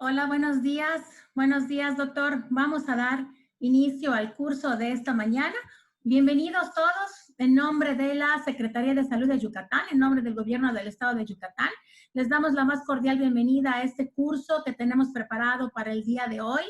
Hola, buenos días. Buenos días, doctor. Vamos a dar inicio al curso de esta mañana. Bienvenidos todos en nombre de la Secretaría de Salud de Yucatán, en nombre del Gobierno del Estado de Yucatán. Les damos la más cordial bienvenida a este curso que tenemos preparado para el día de hoy.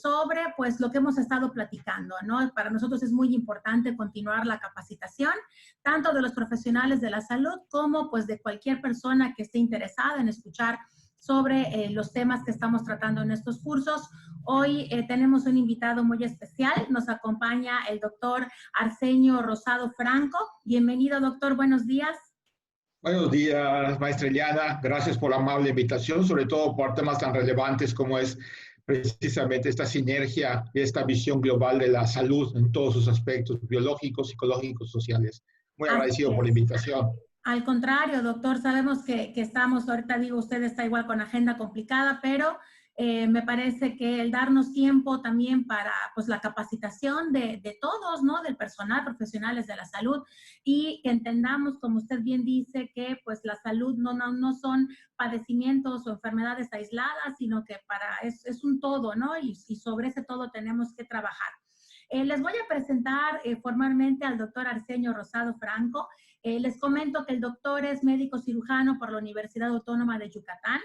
Sobre pues lo que hemos estado platicando, ¿no? Para nosotros es muy importante continuar la capacitación, tanto de los profesionales de la salud como pues de cualquier persona que esté interesada en escuchar sobre los temas que estamos tratando en estos cursos. Hoy tenemos un invitado muy especial, nos acompaña el doctor Arsenio Rosado Franco. Bienvenido, doctor, buenos días. Buenos días, maestra Eliana. Gracias por la amable invitación, sobre todo por temas tan relevantes como es precisamente esta sinergia y esta visión global de la salud en todos sus aspectos biológicos, psicológicos, sociales. Muy Así agradecido por la es. invitación. Al contrario, doctor, sabemos que estamos, ahorita digo, usted está igual con agenda complicada, pero me parece que el darnos tiempo también para pues, la capacitación de todos, ¿no? Del personal, profesionales de la salud, y que entendamos, como usted bien dice, que pues la salud no son padecimientos o enfermedades aisladas, sino que es un todo, ¿no? Y sobre ese todo tenemos que trabajar. Les voy a presentar formalmente al doctor Arsenio Rosado Franco. Les comento que el doctor es médico cirujano por la Universidad Autónoma de Yucatán.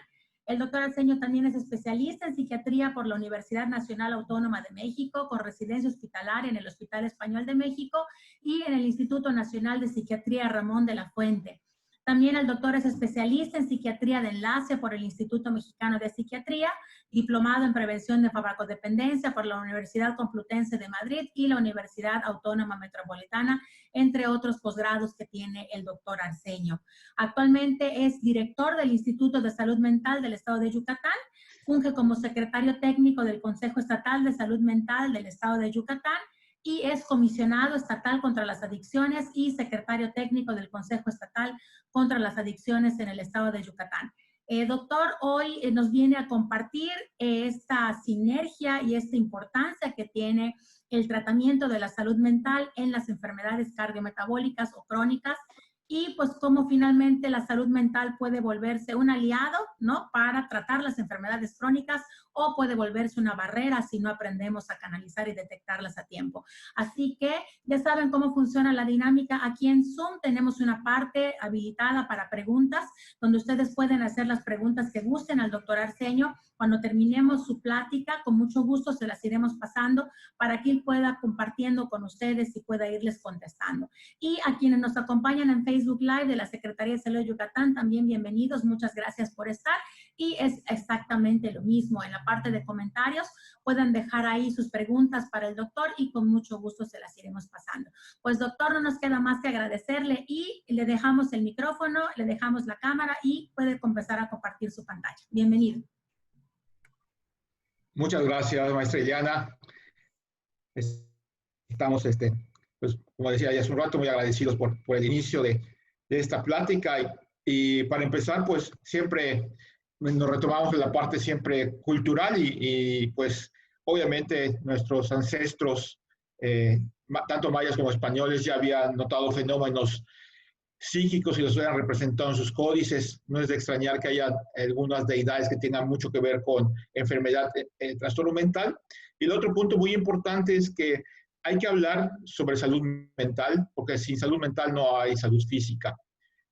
El doctor Arsenio también es especialista en psiquiatría por la Universidad Nacional Autónoma de México, con residencia hospitalaria en el Hospital Español de México y en el Instituto Nacional de Psiquiatría Ramón de la Fuente. También el doctor es especialista en psiquiatría de enlace por el Instituto Mexicano de Psiquiatría, diplomado en prevención de farmacodependencia por la Universidad Complutense de Madrid y la Universidad Autónoma Metropolitana, entre otros posgrados que tiene el doctor Arsenio. Actualmente es director del Instituto de Salud Mental del Estado de Yucatán, funge como secretario técnico del Consejo Estatal de Salud Mental del Estado de Yucatán y es comisionado estatal contra las adicciones y secretario técnico del Consejo Estatal contra las adicciones en el Estado de Yucatán. Doctor, hoy nos viene a compartir esta sinergia y esta importancia que tiene el tratamiento de la salud mental en las enfermedades cardiometabólicas o crónicas y pues cómo finalmente la salud mental puede volverse un aliado, ¿no? Para tratar las enfermedades crónicas o puede volverse una barrera si no aprendemos a canalizar y detectarlas a tiempo. Así que ya saben cómo funciona la dinámica. Aquí en Zoom tenemos una parte habilitada para preguntas, donde ustedes pueden hacer las preguntas que gusten al doctor Arsenio. Cuando terminemos su plática, con mucho gusto se las iremos pasando para que él pueda compartiendo con ustedes y pueda irles contestando. Y a quienes nos acompañan en Facebook Live de la Secretaría de Salud de Yucatán, también bienvenidos, muchas gracias por estar. Y es exactamente lo mismo, en la parte de comentarios pueden dejar ahí sus preguntas para el doctor y con mucho gusto se las iremos pasando. Pues doctor, no nos queda más que agradecerle y le dejamos el micrófono, le dejamos la cámara y puede empezar a compartir su pantalla. Bienvenido. Muchas gracias, maestra Eliana. Estamos, pues, como decía ya hace un rato, muy agradecidos por el inicio de esta plática. Y para empezar, pues siempre nos retomamos en la parte siempre cultural pues obviamente nuestros ancestros, tanto mayas como españoles, ya habían notado fenómenos psíquicos y los habían representado en sus códices. No es de extrañar que haya algunas deidades que tengan mucho que ver con enfermedad, trastorno mental. Y el otro punto muy importante es que hay que hablar sobre salud mental, porque sin salud mental no hay salud física.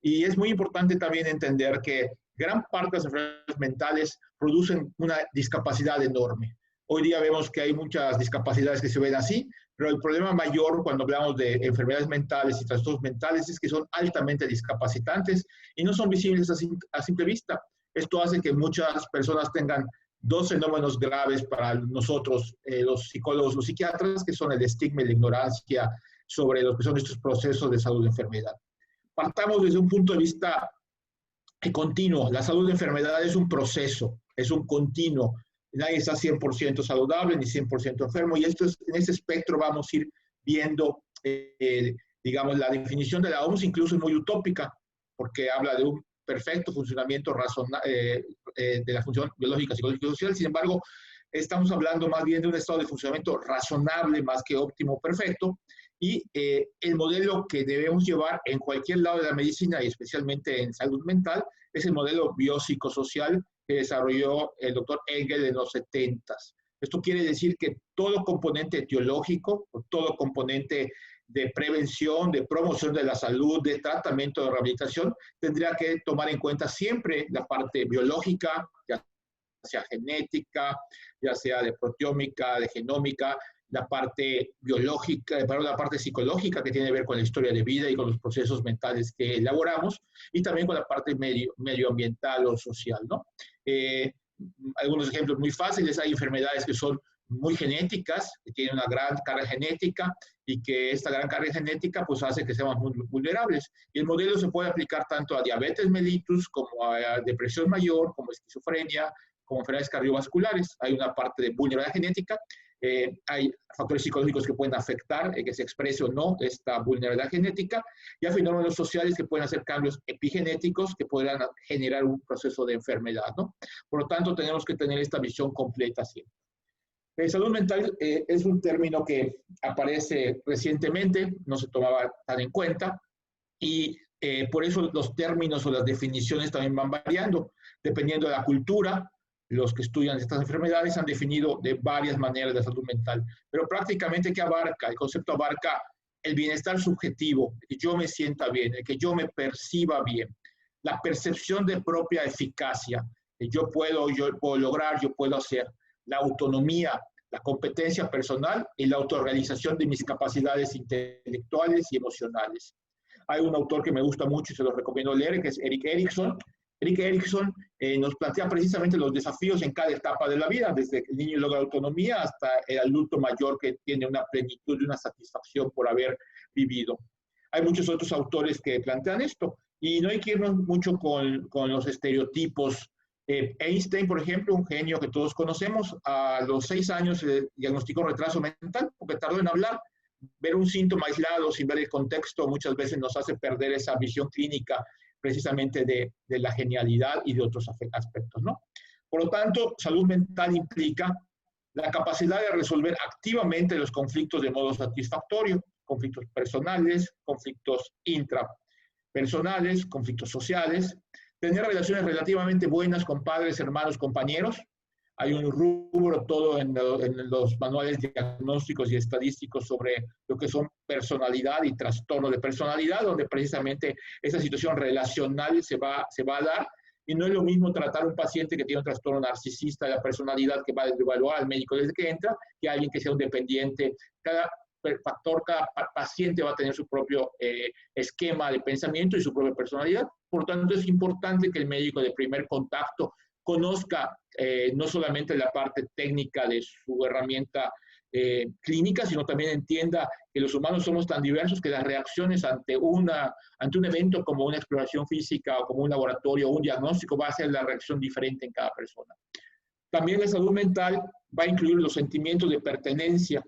Y es muy importante también entender que gran parte de las enfermedades mentales producen una discapacidad enorme. Hoy día vemos que hay muchas discapacidades que se ven así, pero el problema mayor cuando hablamos de enfermedades mentales y trastornos mentales es que son altamente discapacitantes y no son visibles a simple vista. Esto hace que muchas personas tengan dos fenómenos graves para nosotros, los psicólogos, los psiquiatras, que son el estigma y la ignorancia sobre lo que son estos procesos de salud y enfermedad. Partamos desde un punto de vista continuo. La salud de enfermedad es un proceso, es un continuo. Nadie está 100% saludable ni 100% enfermo, y en este espectro vamos a ir viendo, digamos, la definición de la OMS incluso es muy utópica, porque habla de un perfecto funcionamiento de la función biológica, psicológica y social. Sin embargo, estamos hablando más bien de un estado de funcionamiento razonable más que óptimo, perfecto, y el modelo que debemos llevar en cualquier lado de la medicina y especialmente en salud mental es el modelo biopsicosocial que desarrolló el doctor Engel en los 70s. Esto quiere decir que todo componente etiológico, o todo componente de prevención, de promoción de la salud, de tratamiento, de rehabilitación, tendría que tomar en cuenta siempre la parte biológica, ya sea genética, ya sea de proteómica, de genómica, la parte biológica, la parte psicológica que tiene que ver con la historia de vida y con los procesos mentales que elaboramos, y también con la parte medioambiental o social, ¿no? Algunos ejemplos muy fáciles: hay enfermedades que son muy genéticas, que tienen una gran carga genética, y que esta gran carga genética pues hace que seamos muy vulnerables. Y el modelo se puede aplicar tanto a diabetes mellitus, como a depresión mayor, como esquizofrenia, como enfermedades cardiovasculares. Hay una parte de vulnerabilidad genética, hay factores psicológicos que pueden afectar que se exprese o no esta vulnerabilidad genética, y hay fenómenos sociales que pueden hacer cambios epigenéticos que podrán generar un proceso de enfermedad, ¿no? Por lo tanto, tenemos que tener esta visión completa siempre. Salud mental es un término que aparece recientemente, no se tomaba tan en cuenta, y por eso los términos o las definiciones también van variando, dependiendo de la cultura. Los que estudian estas enfermedades han definido de varias maneras la salud mental, pero prácticamente, ¿qué abarca? El concepto abarca el bienestar subjetivo, que yo me sienta bien, el que yo me perciba bien, la percepción de propia eficacia, que yo puedo lograr, yo puedo hacer, la autonomía, la competencia personal y la autorrealización de mis capacidades intelectuales y emocionales. Hay un autor que me gusta mucho y se lo recomiendo leer, que es Erik Erikson. Erik Erikson nos plantea precisamente los desafíos en cada etapa de la vida, desde el niño logra autonomía hasta el adulto mayor que tiene una plenitud y una satisfacción por haber vivido. Hay muchos otros autores que plantean esto, y no hay que irnos mucho con los estereotipos. Einstein, por ejemplo, un genio que todos conocemos, a los 6 años se diagnosticó retraso mental porque tardó en hablar. Ver un síntoma aislado sin ver el contexto muchas veces nos hace perder esa visión clínica precisamente de la genialidad y de otros aspectos, ¿no? Por lo tanto, salud mental implica la capacidad de resolver activamente los conflictos de modo satisfactorio, conflictos personales, conflictos intrapersonales, conflictos sociales, tener relaciones relativamente buenas con padres, hermanos, compañeros. Hay un rubro todo en los manuales diagnósticos y estadísticos sobre lo que son personalidad y trastorno de personalidad, donde precisamente esa situación relacional se va a dar, y no es lo mismo tratar a un paciente que tiene un trastorno narcisista de la personalidad, que va a evaluar al médico desde que entra, que alguien que sea un dependiente. Cada paciente va a tener su propio esquema de pensamiento y su propia personalidad. Por lo tanto, es importante que el médico de primer contacto conozca no solamente la parte técnica de su herramienta clínica, sino también entienda que los humanos somos tan diversos que las reacciones ante un evento como una exploración física o como un laboratorio o un diagnóstico va a ser la reacción diferente en cada persona. También la salud mental va a incluir los sentimientos de pertenencia,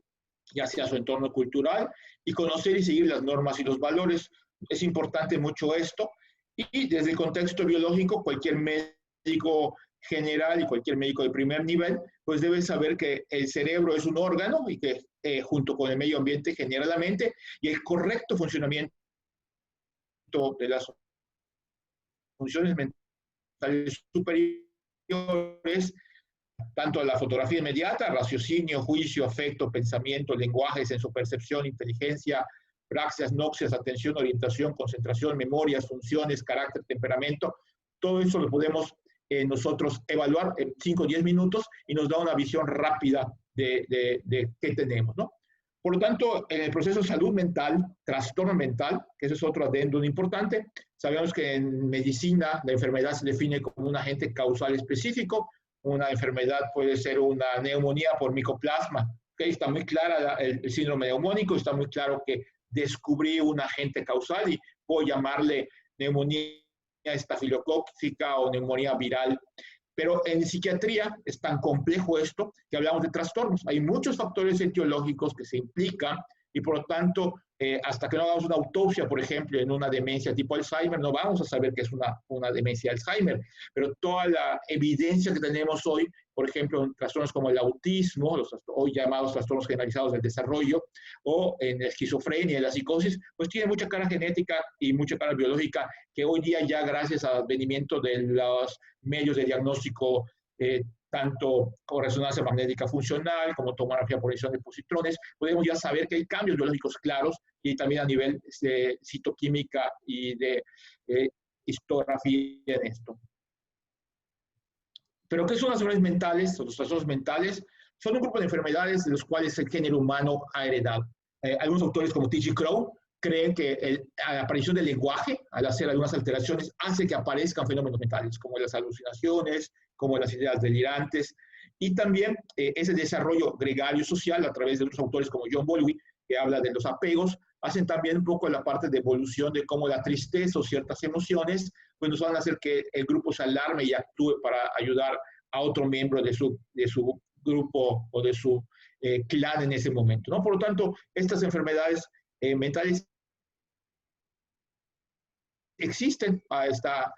ya sea su entorno cultural, y conocer y seguir las normas y los valores. Es importante mucho esto, y desde el contexto biológico, cualquier médico general y cualquier médico de primer nivel, pues debe saber que el cerebro es un órgano y que junto con el medio ambiente genera la mente, y el correcto funcionamiento de las funciones mentales superiores, tanto a la fotografía inmediata, raciocinio, juicio, afecto, pensamiento, lenguaje, sensopercepción, inteligencia, praxias, noxias, atención, orientación, concentración, memorias, funciones, carácter, temperamento. Todo eso lo podemos nosotros evaluar en 5 o 10 minutos y nos da una visión rápida de qué tenemos, ¿no? Por lo tanto, en el proceso de salud mental, trastorno mental, que ese es otro adendum importante, sabemos que en medicina la enfermedad se define como un agente causal específico. Una enfermedad puede ser una neumonía por micoplasma. ¿Okay? Está muy clara el síndrome neumónico, está muy claro que descubrí un agente causal y puedo llamarle neumonía estafilocócica o neumonía viral. Pero en psiquiatría es tan complejo esto que hablamos de trastornos. Hay muchos factores etiológicos que se implican, y por lo tanto, hasta que no hagamos una autopsia, por ejemplo, en una demencia tipo Alzheimer, no vamos a saber que es una demencia Alzheimer. Pero toda la evidencia que tenemos hoy por ejemplo, en trastornos como el autismo, los hoy llamados trastornos generalizados del desarrollo, o en la esquizofrenia y la psicosis, pues tiene mucha cara genética y mucha cara biológica que hoy día ya gracias al advenimiento de los medios de diagnóstico, tanto con resonancia magnética funcional como tomografía por emisión de positrones, podemos ya saber que hay cambios biológicos claros y también a nivel de citoquímica y de histografía en esto. ¿Pero qué son las enfermedades mentales? Los trastornos mentales son un grupo de enfermedades de los cuales el género humano ha heredado. Algunos autores como T.G. Crowe creen que la aparición del lenguaje, al hacer algunas alteraciones, hace que aparezcan fenómenos mentales, como las alucinaciones, como las ideas delirantes, y también ese desarrollo gregario social a través de otros autores como John Bowlby, que habla de los apegos, hacen también un poco la parte de evolución de cómo la tristeza o ciertas emociones pues nos van a hacer que el grupo se alarme y actúe para ayudar a otro miembro de su grupo o de su clan en ese momento, ¿no? Por lo tanto, estas enfermedades mentales existen. Está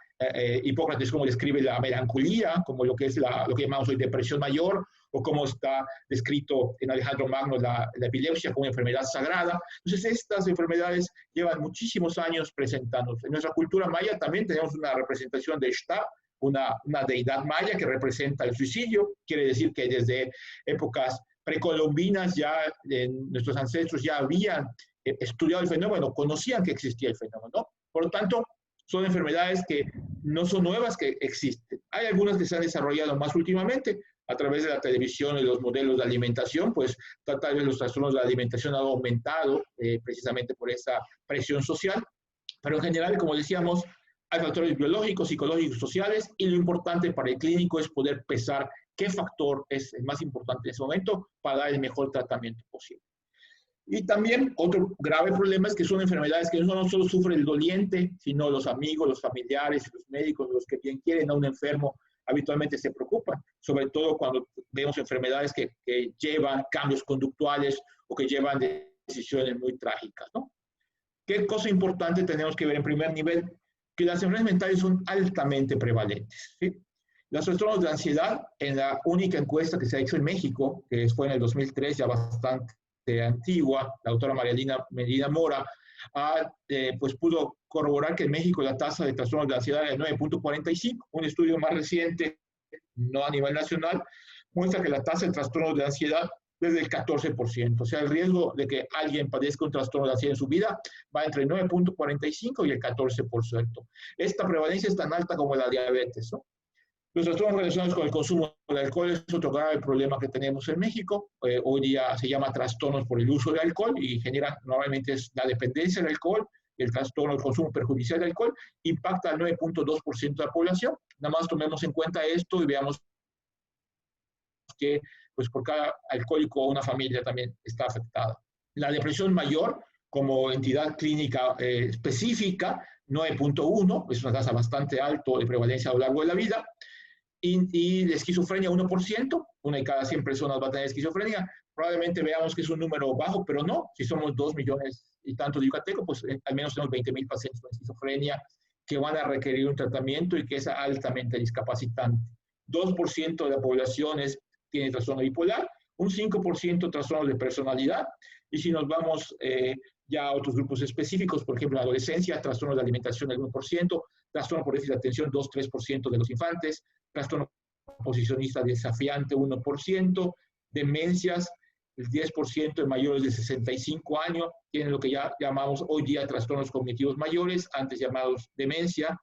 Hipócrates como describe la melancolía, como lo que es lo que llamamos hoy depresión mayor, o como está descrito en Alejandro Magno la epilepsia como una enfermedad sagrada. Entonces, estas enfermedades llevan muchísimos años presentándose. En nuestra cultura maya también tenemos una representación de Xtá, una deidad maya que representa el suicidio. Quiere decir que desde épocas precolombinas ya nuestros ancestros ya habían estudiado el fenómeno, conocían que existía el fenómeno. Por lo tanto, son enfermedades que no son nuevas, que existen. Hay algunas que se han desarrollado más últimamente a través de la televisión y los modelos de alimentación, pues tal vez los trastornos de la alimentación han aumentado precisamente por esa presión social, pero en general, como decíamos, hay factores biológicos, psicológicos, sociales, y lo importante para el clínico es poder pesar qué factor es el más importante en ese momento para dar el mejor tratamiento posible. Y también otro grave problema es que son enfermedades que no solo sufre el doliente, sino los amigos, los familiares, los médicos, los que bien quieren a un enfermo, habitualmente se preocupan, sobre todo cuando vemos enfermedades que llevan cambios conductuales o que llevan decisiones muy trágicas, ¿no? ¿Qué cosa importante tenemos que ver en primer nivel? Que las enfermedades mentales son altamente prevalentes, ¿sí? Los trastornos de ansiedad, en la única encuesta que se ha hecho en México, que fue en el 2003, ya bastante antigua, la doctora María Medina Mora, pues pudo corroborar que en México la tasa de trastornos de ansiedad es 9.45. Un estudio más reciente, no a nivel nacional, muestra que la tasa de trastornos de ansiedad es del 14%. O sea, el riesgo de que alguien padezca un trastorno de ansiedad en su vida va entre el 9.45 y el 14%. Esta prevalencia es tan alta como la diabetes, ¿no? Los trastornos relacionados con el consumo de alcohol es otro grave problema que tenemos en México. Hoy día se llama trastornos por el uso de alcohol y genera, normalmente es la dependencia del alcohol, el trastorno del consumo perjudicial de alcohol, impacta al 9.2% de la población. Nada más tomemos en cuenta esto y veamos que pues, por cada alcohólico una familia también está afectada. La depresión mayor, como entidad clínica específica, 9.1, es una tasa bastante alta de prevalencia a lo largo de la vida. Y la esquizofrenia 1%, una de cada 100 personas va a tener esquizofrenia. Probablemente veamos que es un número bajo, pero no. Si somos 2 millones y tanto de yucatecos, pues al menos tenemos 20,000 pacientes con esquizofrenia que van a requerir un tratamiento y que es altamente discapacitante. 2% de la población tiene trastorno bipolar, un 5% trastornos de personalidad, y si nos vamos ya a otros grupos específicos, por ejemplo, en la adolescencia, trastornos de alimentación del 1%, trastorno por déficit de atención 2-3% de los infantes, trastorno posicionista desafiante 1%, demencias el 10% de mayores de 65 años, tienen lo que ya llamamos hoy día trastornos cognitivos mayores, antes llamados demencia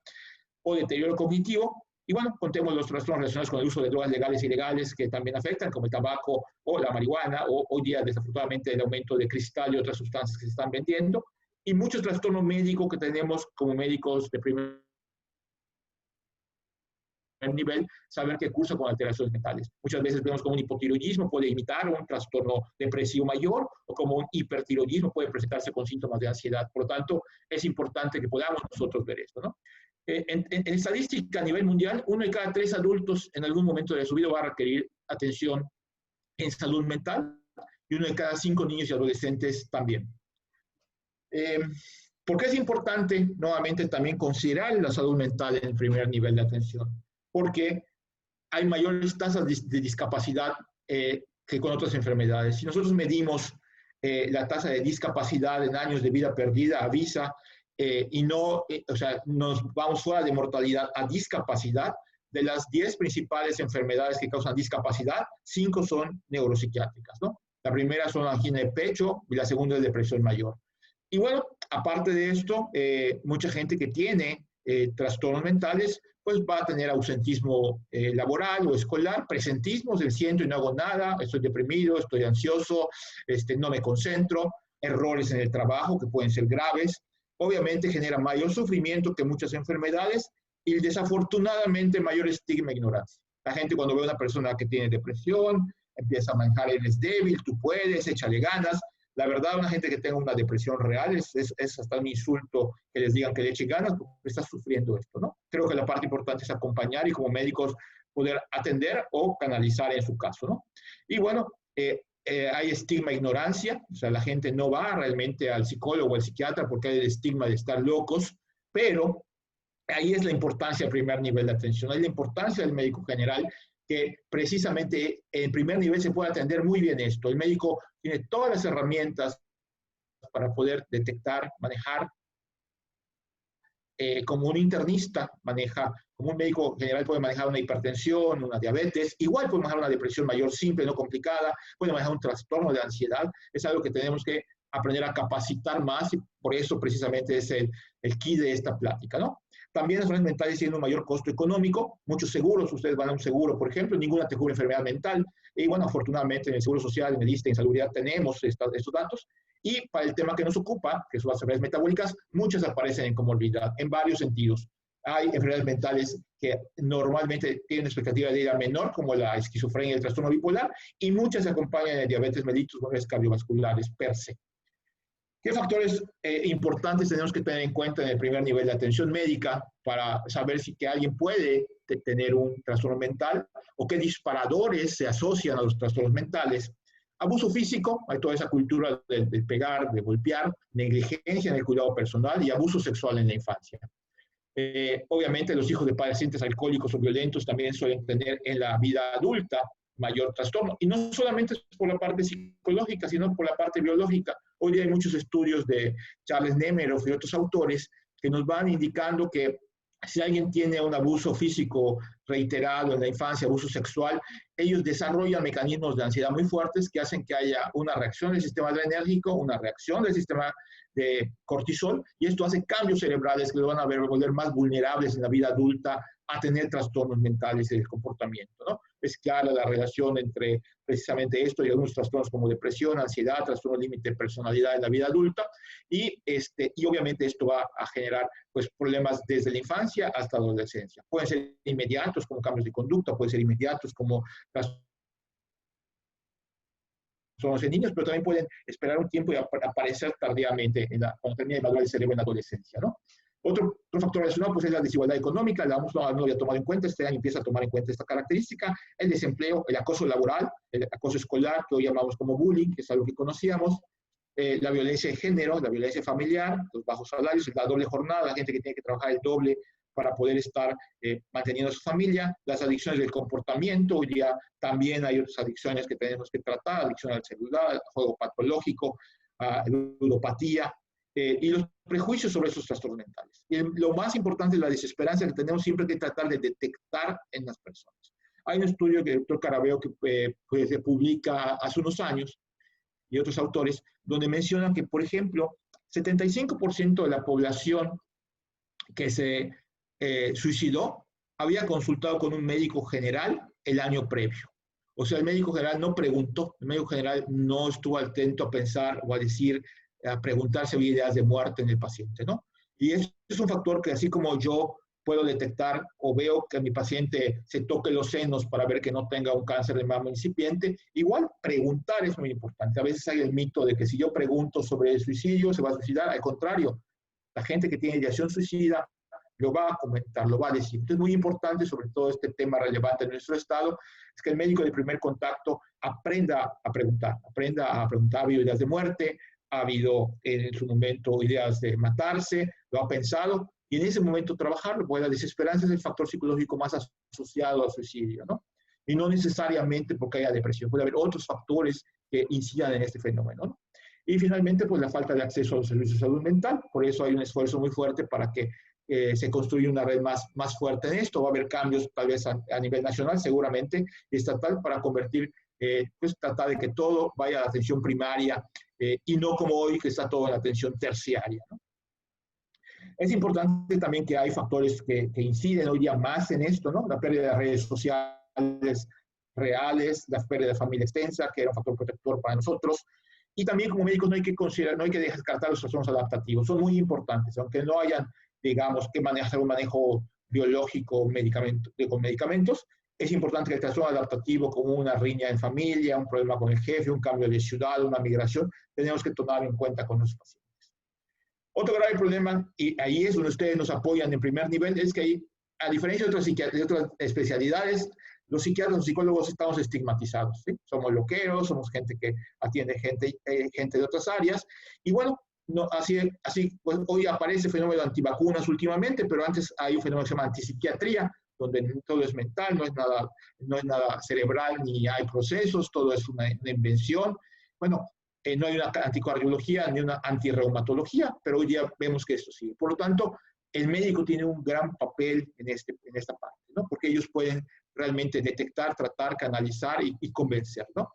o deterioro cognitivo. Y bueno, contemos los trastornos relacionados con el uso de drogas legales e ilegales que también afectan, como el tabaco o la marihuana, o hoy día desafortunadamente el aumento de cristal y otras sustancias que se están vendiendo, y muchos trastornos médicos que tenemos como médicos de primer nivel, saber que cursa con alteraciones mentales. Muchas veces vemos como un hipotiroidismo puede imitar un trastorno depresivo mayor, o como un hipertiroidismo puede presentarse con síntomas de ansiedad. Por lo tanto, es importante que podamos nosotros ver esto, ¿no? En estadística a nivel mundial, 1 de cada 3 adultos en algún momento de su vida va a requerir atención en salud mental, y 1 de cada 5 niños y adolescentes también. ¿Por qué es importante nuevamente también considerar la salud mental en el primer nivel de atención? Porque hay mayores tasas de discapacidad que con otras enfermedades. Si nosotros medimos la tasa de discapacidad en años de vida perdida, avisa, y no, o sea, nos vamos fuera de mortalidad a discapacidad, de las 10 principales enfermedades que causan discapacidad, 5 son neuropsiquiátricas, ¿no? La primera son la angina de pecho y la segunda es depresión mayor. Y bueno, aparte de esto, mucha gente que tiene trastornos mentales, pues va a tener ausentismo laboral o escolar, presentismo, se siento y no hago nada, estoy deprimido, estoy ansioso, no me concentro, errores en el trabajo que pueden ser graves. Obviamente genera mayor sufrimiento que muchas enfermedades y desafortunadamente mayor estigma e ignorancia. La gente cuando ve a una persona que tiene depresión, empieza a manejar, eres débil, tú puedes, échale ganas. La verdad, una gente que tenga una depresión real es hasta un insulto que les digan que le eche ganas porque está sufriendo esto, ¿no? Creo que la parte importante es acompañar y como médicos poder atender o canalizar en su caso, ¿no? Y bueno, hay estigma e ignorancia, o sea, la gente no va realmente al psicólogo o al psiquiatra porque hay el estigma de estar locos, pero ahí es la importancia del primer nivel de atención, ahí la importancia del médico general, que precisamente en primer nivel se puede atender muy bien esto. El médico tiene todas las herramientas para poder detectar, manejar, como un internista maneja, como un médico general puede manejar una hipertensión, una diabetes, igual puede manejar una depresión mayor simple, no complicada, puede manejar un trastorno de ansiedad, es algo que tenemos que aprender a capacitar más y por eso precisamente es el key de esta plática, ¿no? También las enfermedades mentales tienen un mayor costo económico, muchos seguros, ustedes van a un seguro, por ejemplo, ninguna te cubre enfermedad mental, y bueno, afortunadamente en el Seguro Social, en el ISSSTE, en Salubridad tenemos estos datos, y para el tema que nos ocupa, que son las enfermedades metabólicas, muchas aparecen en comorbilidad, en varios sentidos. Hay enfermedades mentales que normalmente tienen expectativa de vida menor, como la esquizofrenia y el trastorno bipolar, y muchas se acompañan de diabetes mellitus, enfermedades cardiovasculares per se. ¿Qué factores importantes tenemos que tener en cuenta en el primer nivel de atención médica para saber si que alguien puede tener un trastorno mental o qué disparadores se asocian a los trastornos mentales? Abuso físico, hay toda esa cultura de pegar, de golpear, negligencia en el cuidado personal y abuso sexual en la infancia. Obviamente los hijos de pacientes alcohólicos o violentos también suelen tener en la vida adulta mayor trastorno. Y no solamente por la parte psicológica, sino por la parte biológica. Hoy día hay muchos estudios de Charles Nemeroff y otros autores que nos van indicando que si alguien tiene un abuso físico reiterado en la infancia, abuso sexual, ellos desarrollan mecanismos de ansiedad muy fuertes que hacen que haya una reacción del sistema adrenérgico, una reacción del sistema de cortisol, y esto hace cambios cerebrales que lo van a volver más vulnerables en la vida adulta a tener trastornos mentales del comportamiento, ¿no? Es clara la relación entre precisamente esto y algunos trastornos como depresión, ansiedad, trastorno límite de personalidad en la vida adulta, y obviamente esto va a generar pues, problemas desde la infancia hasta la adolescencia. Pueden ser inmediatos como cambios de conducta, pueden ser inmediatos como trastornos en niños, pero también pueden esperar un tiempo y aparecer tardíamente cuando termina de madurar el cerebro en la adolescencia, ¿no? Otro factor relacionado pues, es la desigualdad económica, no lo había tomado en cuenta, este año empieza a tomar en cuenta esta característica, el desempleo, el acoso laboral, el acoso escolar, que hoy llamamos como bullying, que es algo que conocíamos, la violencia de género, la violencia familiar, los bajos salarios, la doble jornada, la gente que tiene que trabajar el doble para poder estar manteniendo a su familia, las adicciones del comportamiento, hoy día también hay otras adicciones que tenemos que tratar, adicción al celular, al juego patológico, a ludopatía, y los prejuicios sobre esos trastornos mentales. Y lo más importante es la desesperanza que tenemos siempre que tratar de detectar en las personas. Hay un estudio que el doctor Carabeo que se publica hace unos años, y otros autores, donde mencionan que, por ejemplo, 75% de la población que se suicidó había consultado con un médico general el año previo. O sea, el médico general no preguntó, el médico general no estuvo atento a pensar o a decir, a preguntar si había ideas de muerte en el paciente, ¿no? Y eso es un factor que así como yo puedo detectar o veo que mi paciente se toque los senos para ver que no tenga un cáncer de mama incipiente, igual preguntar es muy importante. A veces hay el mito de que si yo pregunto sobre el suicidio, se va a suicidar. Al contrario, la gente que tiene ideación suicida lo va a comentar, lo va a decir. Entonces, es muy importante, sobre todo este tema relevante en nuestro estado, es que el médico de primer contacto aprenda a preguntar, ha habido ideas de muerte, ha habido en su momento ideas de matarse, lo ha pensado, y en ese momento trabajarlo, porque la desesperanza es el factor psicológico más asociado al suicidio, ¿no? Y no necesariamente porque haya depresión, puede haber otros factores que incidan en este fenómeno, ¿no? Y finalmente, pues la falta de acceso a los servicios de salud mental, por eso hay un esfuerzo muy fuerte para que se construya una red más fuerte en esto. Va a haber cambios tal vez a nivel nacional, seguramente estatal, para convertir, pues tratar de que todo vaya a la atención primaria y no como hoy que está todo en la atención terciaria, ¿no? Es importante también que hay factores que inciden hoy día más en esto, ¿no? La pérdida de redes sociales reales, la pérdida de familia extensa, que era un factor protector para nosotros. Y también como médicos no hay que considerar, no hay que descartar los trastornos adaptativos, son muy importantes, aunque no hayan, digamos, que hacer un manejo biológico con medicamentos, es importante que el trastorno adaptativo, como una riña en familia, un problema con el jefe, un cambio de ciudad, una migración, tenemos que tomar en cuenta con los pacientes. Otro grave problema, y ahí es donde ustedes nos apoyan en primer nivel, es que ahí, a diferencia de otras especialidades, los psiquiatras, los psicólogos estamos estigmatizados, ¿sí? Somos loqueros, somos gente que atiende gente de otras áreas, y bueno, no, así pues, hoy aparece el fenómeno de antivacunas últimamente, pero antes hay un fenómeno que se llama antipsiquiatría, donde todo es mental, no es nada cerebral, ni hay procesos, todo es una invención. Bueno, no hay una anticardiología ni una antirreumatología, pero hoy día vemos que esto sigue. Por lo tanto, el médico tiene un gran papel en esta parte, ¿no? Porque ellos pueden realmente detectar, tratar, canalizar y convencer, ¿no?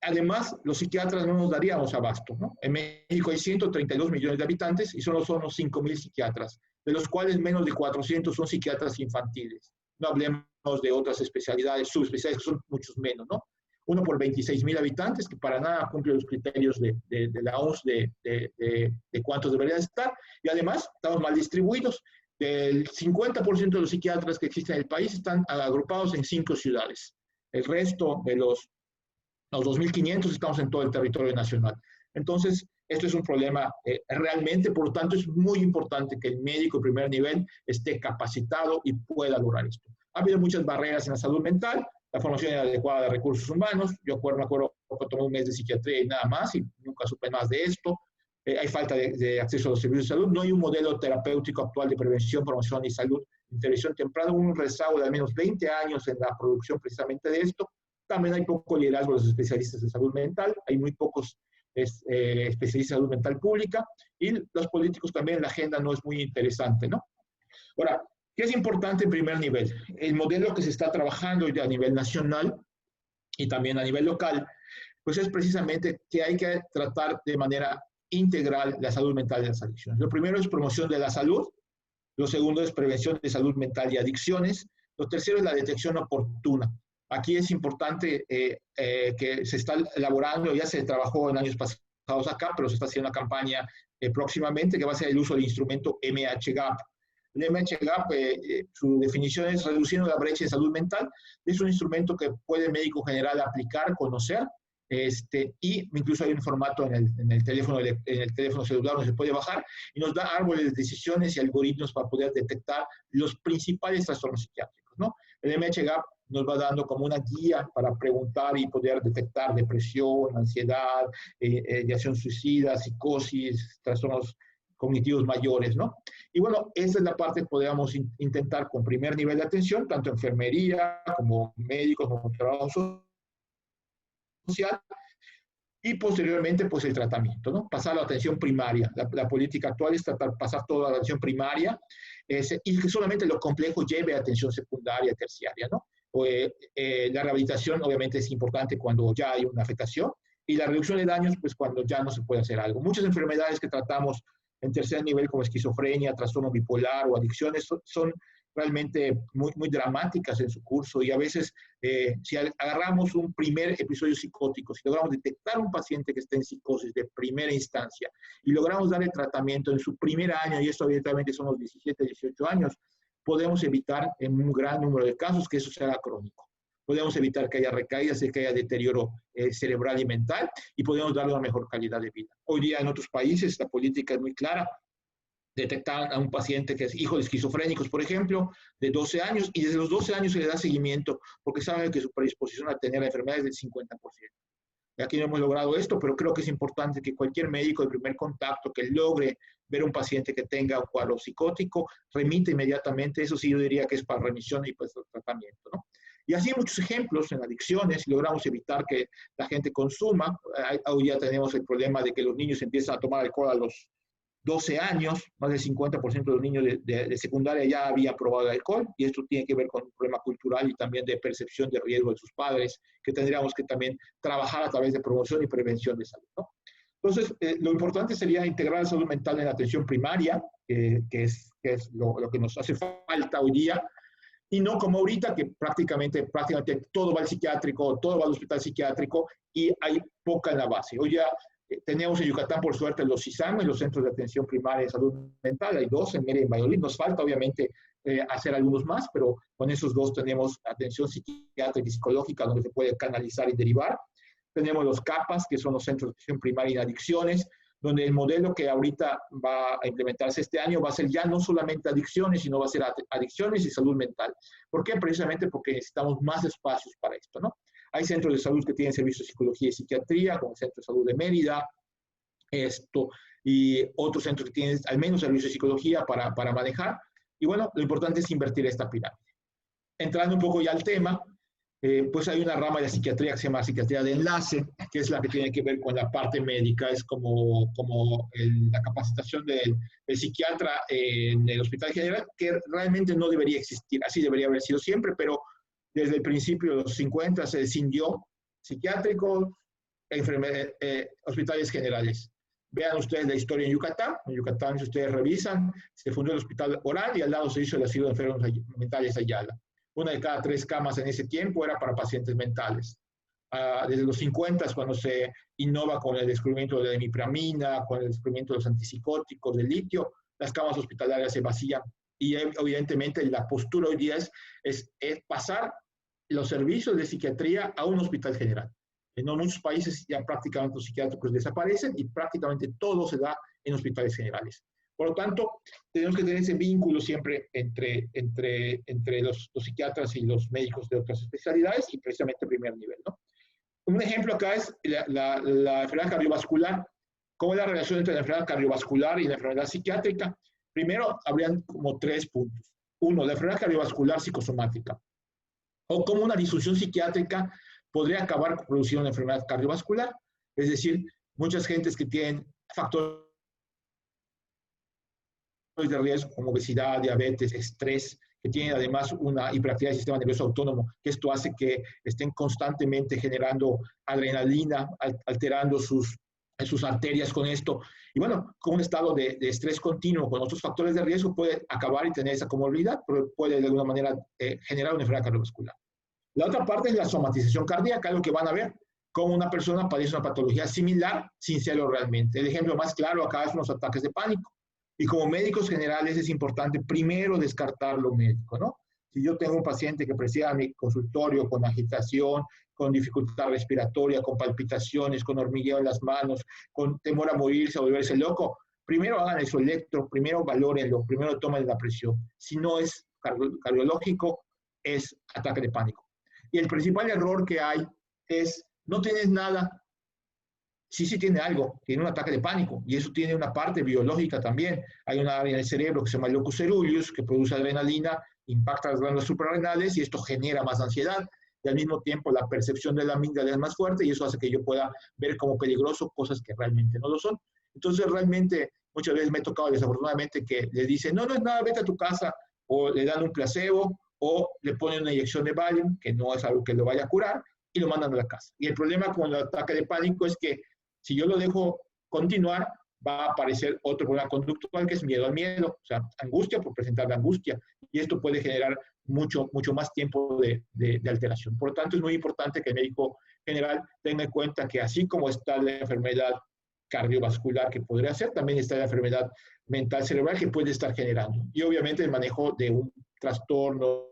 Además, los psiquiatras no nos daríamos abasto, ¿no? En México hay 132 millones de habitantes y solo somos 5,000 psiquiatras, de los cuales menos de 400 son psiquiatras infantiles. No hablemos de otras especialidades, subespecialidades, que son muchos menos, ¿no? Uno por 26,000 habitantes, que para nada cumple los criterios de la OMS de cuántos deberían estar, y además estamos mal distribuidos. El 50% de los psiquiatras que existen en el país están agrupados en 5 ciudades. El resto de los 2.500 estamos en todo el territorio nacional. Entonces, esto es un problema realmente, por lo tanto, es muy importante que el médico de primer nivel esté capacitado y pueda lograr esto. Ha habido muchas barreras en la salud mental, la formación inadecuada de recursos humanos. Yo me acuerdo que tomé un mes de psiquiatría y nada más, y nunca supe más de esto. Hay falta de acceso a los servicios de salud. No hay un modelo terapéutico actual de prevención, promoción y salud, intervención temprana, un rezago de al menos 20 años en la producción precisamente de esto. También hay poco liderazgo de los especialistas de salud mental, hay muy pocos especialistas de salud mental pública, y los políticos también, la agenda no es muy interesante, ¿no? Ahora, ¿qué es importante en primer nivel? El modelo que se está trabajando a nivel nacional y también a nivel local, pues es precisamente que hay que tratar de manera integral la salud mental y las adicciones. Lo primero es promoción de la salud, lo segundo es prevención de salud mental y adicciones, lo tercero es la detección oportuna. Aquí es importante que se está elaborando, ya se trabajó en años pasados acá, pero se está haciendo una campaña próximamente que va a ser el uso del instrumento MHGAP. El MHGAP, su definición es reduciendo la brecha de salud mental. Es un instrumento que puede el médico general aplicar, conocer, y incluso hay un formato en el teléfono celular donde se puede bajar y nos da árboles de decisiones y algoritmos para poder detectar los principales trastornos psiquiátricos, ¿no? El MHGAP nos va dando como una guía para preguntar y poder detectar depresión, ansiedad, ideación suicida, psicosis, trastornos cognitivos mayores, ¿no? Y bueno, esa es la parte que podríamos intentar con primer nivel de atención, tanto enfermería como médicos, como trabajo social, y posteriormente, pues el tratamiento, ¿no? Pasar a la atención primaria. La política actual es pasar toda la atención primaria y que solamente lo complejo lleve a atención secundaria, terciaria, ¿no? La rehabilitación obviamente es importante cuando ya hay una afectación y la reducción de daños, pues cuando ya no se puede hacer algo. Muchas enfermedades que tratamos en tercer nivel como esquizofrenia, trastorno bipolar o adicciones son realmente muy dramáticas en su curso y a veces si agarramos un primer episodio psicótico, si logramos detectar un paciente que está en psicosis de primera instancia y logramos darle tratamiento en su primer año, y esto evidentemente son los 17, 18 años, podemos evitar en un gran número de casos que eso sea crónico. Podemos evitar que haya recaídas y que haya deterioro cerebral y mental y podemos darle una mejor calidad de vida. Hoy día en otros países la política es muy clara. Detectan a un paciente que es hijo de esquizofrénicos, por ejemplo, de 12 años, y desde los 12 años se le da seguimiento porque saben que su predisposición a tener la enfermedad es del 50%. Aquí no hemos logrado esto, pero creo que es importante que cualquier médico de primer contacto que logre ver a un paciente que tenga un cuadro psicótico, remite inmediatamente. Eso sí, yo diría que es para remisión y para tratamiento, ¿no? Y así muchos ejemplos en adicciones, logramos evitar que la gente consuma. Hoy ya tenemos el problema de que los niños empiezan a tomar alcohol a los 12 años, más del 50% de los niños de secundaria ya habían probado el alcohol, y esto tiene que ver con un problema cultural y también de percepción de riesgo de sus padres, que tendríamos que también trabajar a través de promoción y prevención de salud, ¿no? Entonces, lo importante sería integrar la salud mental en la atención primaria, que es lo que nos hace falta hoy día, y no como ahorita que prácticamente todo va al psiquiátrico, todo va al hospital psiquiátrico y hay poca en la base. Hoy ya tenemos en Yucatán, por suerte, los CISAM, los Centros de Atención Primaria de Salud Mental. Hay 2 en Mérida y en Valladolid. Nos falta, obviamente, hacer algunos más, pero con esos 2 tenemos atención psiquiátrica y psicológica donde se puede canalizar y derivar. Tenemos los CAPAS, que son los Centros de Atención Primaria en Adicciones, donde el modelo que ahorita va a implementarse este año va a ser ya no solamente adicciones, sino va a ser adicciones y salud mental. ¿Por qué? Precisamente porque necesitamos más espacios para esto, ¿no? Hay centros de salud que tienen servicios de psicología y psiquiatría, como el Centro de Salud de Mérida, y otros centros que tienen al menos servicios de psicología para manejar. Y bueno, lo importante es invertir esta pirámide. Entrando un poco ya al tema, pues hay una rama de la psiquiatría que se llama psiquiatría de enlace, que es la que tiene que ver con la parte médica, es como la capacitación del psiquiatra en el hospital general, que realmente no debería existir, así debería haber sido siempre, pero desde el principio de los 50 se escindió psiquiátricos, hospitales generales. Vean ustedes la historia en Yucatán. En Yucatán, si ustedes revisan, se fundó el Hospital Oral y al lado se hizo el Asilo de Enfermos Mentales Ayala. 1 de cada 3 camas en ese tiempo era para pacientes mentales. Desde los 50, cuando se innova con el descubrimiento de la imipramina, con el descubrimiento de los antipsicóticos, del litio, las camas hospitalarias se vacían. Y evidentemente la postura hoy día es pasar los servicios de psiquiatría a un hospital general. En muchos países ya prácticamente los psiquiátricos desaparecen y prácticamente todo se da en hospitales generales. Por lo tanto, tenemos que tener ese vínculo siempre entre los psiquiatras y los médicos de otras especialidades y precisamente primer nivel, ¿no? Un ejemplo acá es la enfermedad cardiovascular. ¿Cómo es la relación entre la enfermedad cardiovascular y la enfermedad psiquiátrica? Primero, habrían como 3 puntos. 1, la enfermedad cardiovascular psicosomática. O cómo una disfunción psiquiátrica podría acabar produciendo una enfermedad cardiovascular. Es decir, muchas gentes que tienen factores de riesgo como obesidad, diabetes, estrés, que tienen además una hiperactividad del sistema nervioso autónomo, que esto hace que estén constantemente generando adrenalina, alterando sus arterias con esto. Y bueno, con un estado de estrés continuo, con otros factores de riesgo, puede acabar y tener esa comorbilidad, pero puede de alguna manera generar una enfermedad cardiovascular. La otra parte es la somatización cardíaca, lo que van a ver, cómo una persona padece una patología similar sin serlo realmente. El ejemplo más claro acá es los ataques de pánico. Y como médicos generales es importante primero descartar lo médico, ¿no? Si yo tengo un paciente que preside a mi consultorio con agitación, con dificultad respiratoria, con palpitaciones, con hormigueo en las manos, con temor a morirse o volverse loco, primero hagan su electro, primero valórenlo, primero tomen la presión. Si no es cardiológico, es ataque de pánico. Y el principal error que hay es, no tienes nada. Sí tiene algo, tiene un ataque de pánico, y eso tiene una parte biológica también. Hay una área en el cerebro que se llama locus coeruleus, que produce adrenalina, impacta las glándulas suprarrenales, y esto genera más ansiedad, y al mismo tiempo la percepción de la amígdala es más fuerte, y eso hace que yo pueda ver como peligroso cosas que realmente no lo son. Entonces, realmente, muchas veces me ha tocado desafortunadamente que le dicen, no es nada, vete a tu casa, o le dan un placebo, o le ponen una inyección de Valium, que no es algo que lo vaya a curar, y lo mandan a la casa. Y el problema con el ataque de pánico es que si yo lo dejo continuar, va a aparecer otro problema conductual que es miedo al miedo, o sea, angustia por presentar la angustia, y esto puede generar mucho más tiempo de alteración. Por lo tanto, es muy importante que el médico general tenga en cuenta que así como está la enfermedad cardiovascular que podría ser, también está la enfermedad mental cerebral que puede estar generando. Y obviamente el manejo de un trastorno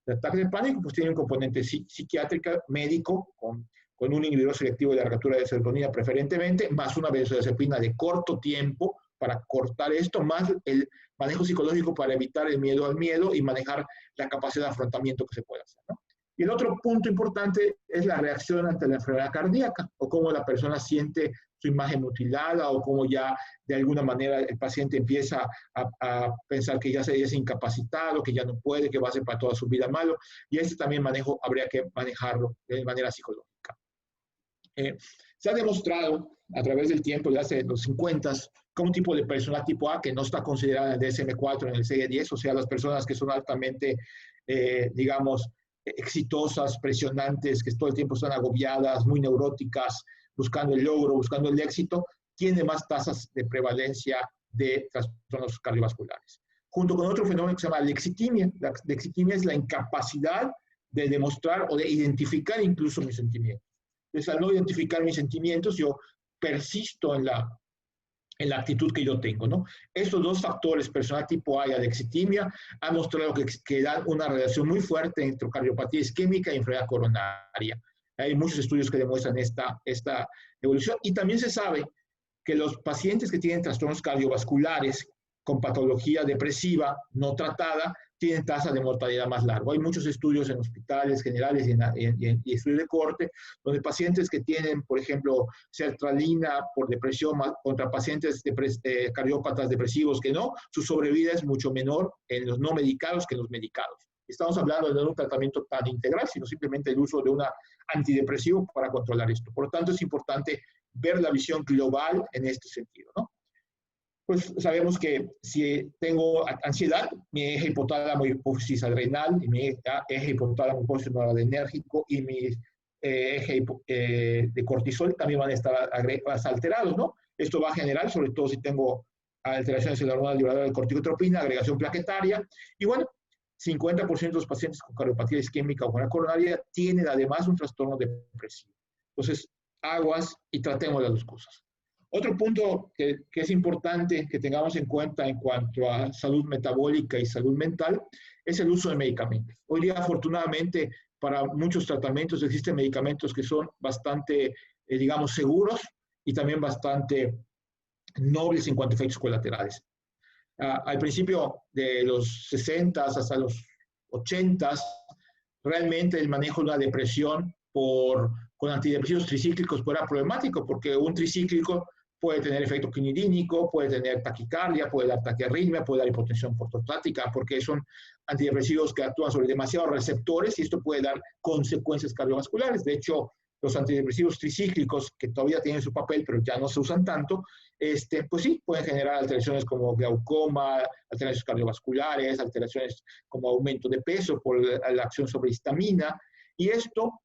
de ataque de pánico, pues tiene un componente psiquiátrico, médico, con un inhibidor selectivo de la receptura de serotonina preferentemente, más una benzodiazepina de corto tiempo para cortar esto, más el manejo psicológico para evitar el miedo al miedo y manejar la capacidad de afrontamiento que se puede hacer, ¿no? Y el otro punto importante es la reacción ante la enfermedad cardíaca, o cómo la persona siente su imagen mutilada, o cómo ya de alguna manera el paciente empieza a pensar que ya se es incapacitado, que ya no puede, que va a ser para toda su vida malo. Y este también habría que manejarlo de manera psicológica. Se ha demostrado a través del tiempo, ya hace los 50, que un tipo de persona tipo A que no está considerada en el DSM-4, en el CIE-10, o sea, las personas que son altamente, digamos, exitosas, presionantes, que todo el tiempo están agobiadas, muy neuróticas, buscando el logro, buscando el éxito, tiene más tasas de prevalencia de trastornos cardiovasculares. Junto con otro fenómeno que se llama lexitimia. La lexitimia es la incapacidad de demostrar o de identificar incluso mis sentimientos. Entonces, al no identificar mis sentimientos, yo persisto en la actitud que yo tengo, ¿no? Estos dos factores, persona tipo A y alexitimia, han mostrado que dan una relación muy fuerte entre cardiopatía isquémica y enfermedad coronaria. Hay muchos estudios que demuestran esta evolución, y también se sabe que los pacientes que tienen trastornos cardiovasculares con patología depresiva no tratada tienen tasa de mortalidad más larga. Hay muchos estudios en hospitales generales y estudios de corte, donde pacientes que tienen, por ejemplo, sertralina por depresión contra pacientes cardiópatas depresivos que no, su sobrevida es mucho menor en los no medicados que en los medicados. Estamos hablando de un tratamiento tan integral, sino simplemente el uso de un antidepresivo para controlar esto. Por lo tanto, es importante ver la visión global en este sentido, ¿no? Pues sabemos que si tengo ansiedad, mi eje hipotálamo hipófisis adrenal, y mi eje hipotálamo hipófisis noradrenérgico y mi eje de cortisol también van a estar alterados, ¿no? Esto va a generar, sobre todo si tengo alteraciones en la hormona liberadora de corticotropina, agregación plaquetaria, y bueno, 50% de los pacientes con cardiopatía isquémica o con la coronaria tienen además un trastorno depresivo. Entonces, aguas y tratemos las dos cosas. Otro punto que es importante que tengamos en cuenta en cuanto a salud metabólica y salud mental es el uso de medicamentos. Hoy día, afortunadamente, para muchos tratamientos existen medicamentos que son bastante, digamos, seguros y también bastante nobles en cuanto a efectos colaterales. Al principio de los 60 hasta los 80, realmente el manejo de una depresión con antidepresivos tricíclicos era problemático, porque un tricíclico puede tener efecto quinidínico, puede tener taquicardia, puede dar taquiarritmia, puede dar hipotensión ortostática, porque son antidepresivos que actúan sobre demasiados receptores y esto puede dar consecuencias cardiovasculares. De hecho, los antidepresivos tricíclicos, que todavía tienen su papel, pero ya no se usan tanto, pues sí, pueden generar alteraciones como glaucoma, alteraciones cardiovasculares, alteraciones como aumento de peso por la acción sobre histamina, y esto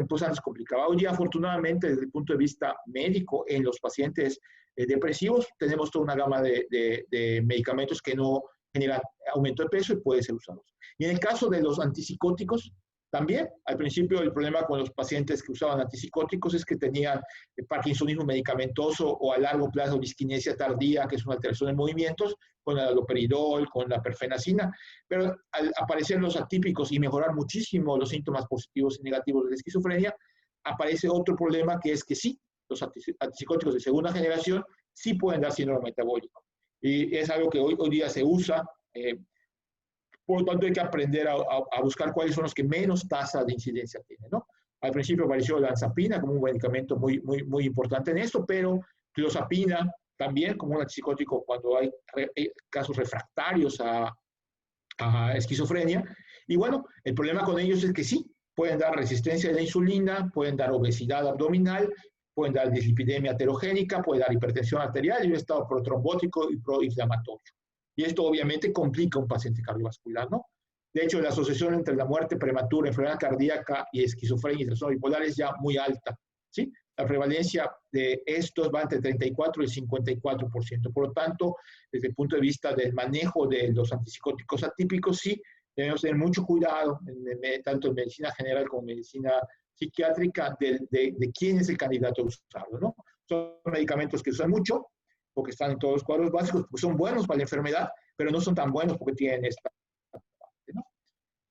pues antes complicaba. Hoy día, afortunadamente, desde el punto de vista médico, en los pacientes depresivos, tenemos toda una gama de medicamentos que no generan aumento de peso y pueden ser usados. Y en el caso de los antipsicóticos, también, al principio, el problema con los pacientes que usaban antipsicóticos es que tenían parkinsonismo medicamentoso o a largo plazo disquinesia tardía, que es una alteración de movimientos, con el haloperidol, con la perfenacina, pero al aparecer los atípicos y mejorar muchísimo los síntomas positivos y negativos de la esquizofrenia, aparece otro problema que es que sí, los antipsicóticos de segunda generación sí pueden dar síndrome metabólico. Y es algo que hoy día se usa. Por lo tanto, hay que aprender a buscar cuáles son los que menos tasa de incidencia tienen, ¿no? Al principio apareció la olanzapina como un medicamento muy importante en esto, pero clozapina también como un antipsicótico cuando hay casos refractarios a esquizofrenia. Y bueno, el problema con ellos es que sí, pueden dar resistencia a la insulina, pueden dar obesidad abdominal, pueden dar dislipidemia heterogénica, pueden dar hipertensión arterial y un estado protrombótico y proinflamatorio. Y esto obviamente complica a un paciente cardiovascular, ¿no? De hecho, la asociación entre la muerte prematura, enfermedad cardíaca y esquizofrenia y trastorno bipolar es ya muy alta, ¿sí? La prevalencia de estos va entre 34 y 54%. Por lo tanto, desde el punto de vista del manejo de los antipsicóticos atípicos, sí, debemos tener mucho cuidado, tanto en medicina general como en medicina psiquiátrica, de quién es el candidato a usarlo, ¿no? Son medicamentos que usan mucho, porque están en todos los cuadros básicos, porque son buenos para la enfermedad, pero no son tan buenos porque tienen esta parte, ¿no?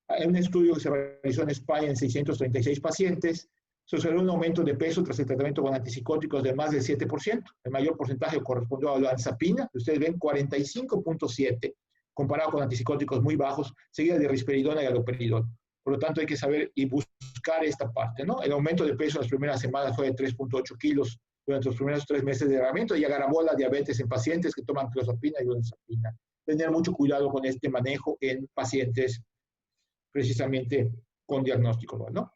Hay un estudio que se realizó en España en 636 pacientes, se observó un aumento de peso tras el tratamiento con antipsicóticos de más del 7%. El mayor porcentaje correspondió a la olanzapina, ustedes ven 45.7%, comparado con antipsicóticos muy bajos, seguida de risperidona y haloperidol. Por lo tanto, hay que saber y buscar esta parte, ¿no? El aumento de peso en las primeras semanas fue de 3.8 kilos durante los primeros 3 meses de tratamiento y agravó la diabetes en pacientes que toman clozapina y olanzapina. Tener mucho cuidado con este manejo en pacientes precisamente con diagnóstico, ¿no?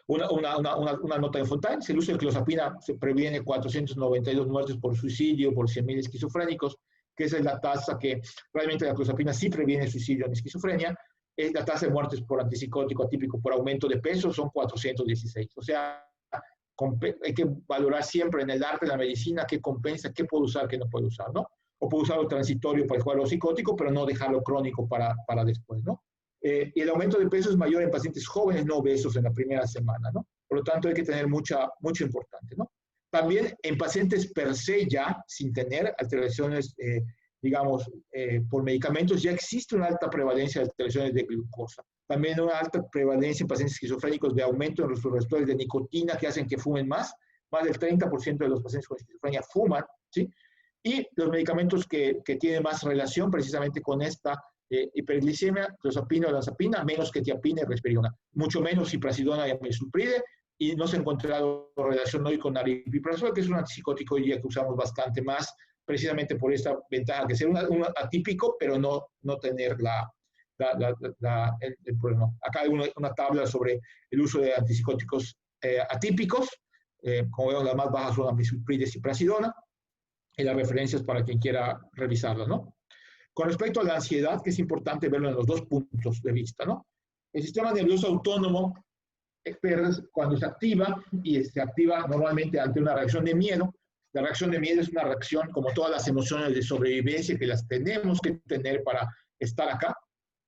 Una nota de Fontaine: el uso de clozapina se previene 492 muertes por suicidio por 100.000 esquizofrénicos, que esa es la tasa que realmente la clozapina sí previene el suicidio en esquizofrenia. La tasa de muertes por antipsicótico atípico por aumento de peso son 416. O sea, hay que valorar siempre en el arte de la medicina qué compensa, qué puedo usar, qué no puedo usar, ¿no? O puedo usarlo transitorio para el cuadro psicótico, pero no dejarlo crónico para después, ¿no? Y el aumento de peso es mayor en pacientes jóvenes no obesos en la primera semana, ¿no? Por lo tanto, hay que tener mucho importante, ¿no? También en pacientes per se ya, sin tener alteraciones, digamos, por medicamentos, ya existe una alta prevalencia de alteraciones de glucosa. También una alta prevalencia en pacientes esquizofrénicos de aumento en los receptores de nicotina que hacen que fumen más. Más del 30% de los pacientes con esquizofrenia fuman, ¿sí? Y los medicamentos que tienen más relación precisamente con esta hiperglicemia, clozapina o olanzapina, menos quetiapina y risperidona, mucho menos ciprasidona y amisulpride, y no se ha encontrado relación hoy con aripiprazol, que es un antipsicótico hoy día que usamos bastante más, precisamente por esta ventaja de ser un atípico, pero no tener el problema. Acá hay una tabla sobre el uso de antipsicóticos atípicos, como vemos las más bajas son amisulpride y ciprasidona, y las referencias para quien quiera revisarlas, ¿no? Con respecto a la ansiedad, que es importante verlo en los dos puntos de vista, ¿no? El sistema nervioso autónomo, cuando se activa, y se activa normalmente ante una reacción de miedo, la reacción de miedo es una reacción como todas las emociones de sobrevivencia que las tenemos que tener para estar acá.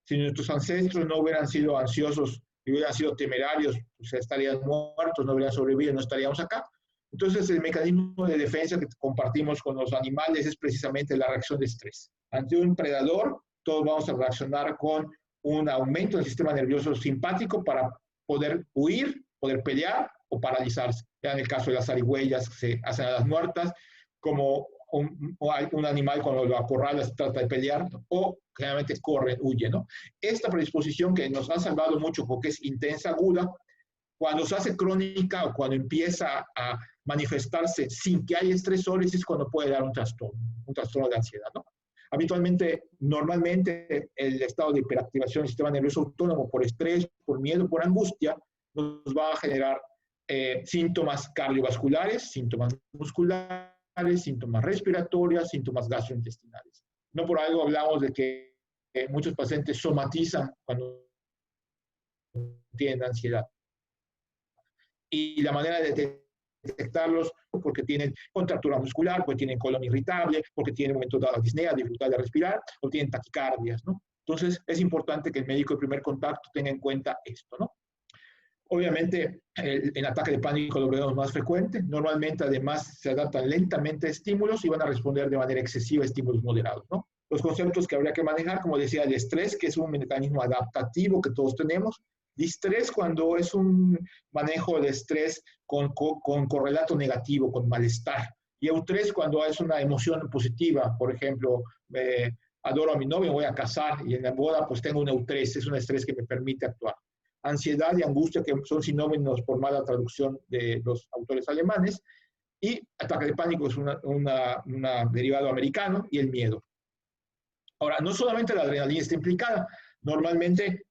Si nuestros ancestros no hubieran sido ansiosos y hubieran sido temerarios, pues estarían muertos, no hubieran sobrevivido, no estaríamos acá. Entonces, el mecanismo de defensa que compartimos con los animales es precisamente la reacción de estrés. Ante un predador, todos vamos a reaccionar con un aumento del sistema nervioso simpático para poder huir, poder pelear o paralizarse. Ya en el caso de las zarigüeyas, se hacen a las muertas, como un animal cuando lo acorrala trata de pelear, o generalmente corren, huyen, ¿no? Esta predisposición que nos ha salvado mucho porque es intensa, aguda, cuando se hace crónica o cuando empieza a manifestarse sin que haya estresores, es cuando puede dar un trastorno de ansiedad, ¿no? Habitualmente, normalmente, el estado de hiperactivación del sistema nervioso autónomo por estrés, por miedo, por angustia, nos va a generar síntomas cardiovasculares, síntomas musculares, síntomas respiratorios, síntomas gastrointestinales. No por algo hablamos de que muchos pacientes somatizan cuando tienen ansiedad. Y la manera de detectarlos porque tienen contractura muscular, porque tienen colon irritable, porque tienen momentos de disnea, dificultad de respirar, o tienen taquicardias, ¿no? Entonces, es importante que el médico de primer contacto tenga en cuenta esto, ¿no? Obviamente, el ataque de pánico lo vemos más frecuente. Normalmente, además, se adaptan lentamente a estímulos y van a responder de manera excesiva a estímulos moderados, ¿no? Los conceptos que habría que manejar, como decía, el estrés, que es un mecanismo adaptativo que todos tenemos. Distrés, cuando es un manejo de estrés con correlato negativo, con malestar. Y eustrés, cuando es una emoción positiva. Por ejemplo, adoro a mi novia, voy a casar, y en la boda pues tengo un eustrés, es un estrés que me permite actuar. Ansiedad y angustia, que son sinónimos por mala traducción de los autores alemanes. Y ataque de pánico es un derivado americano, y el miedo. Ahora, no solamente la adrenalina está implicada, normalmente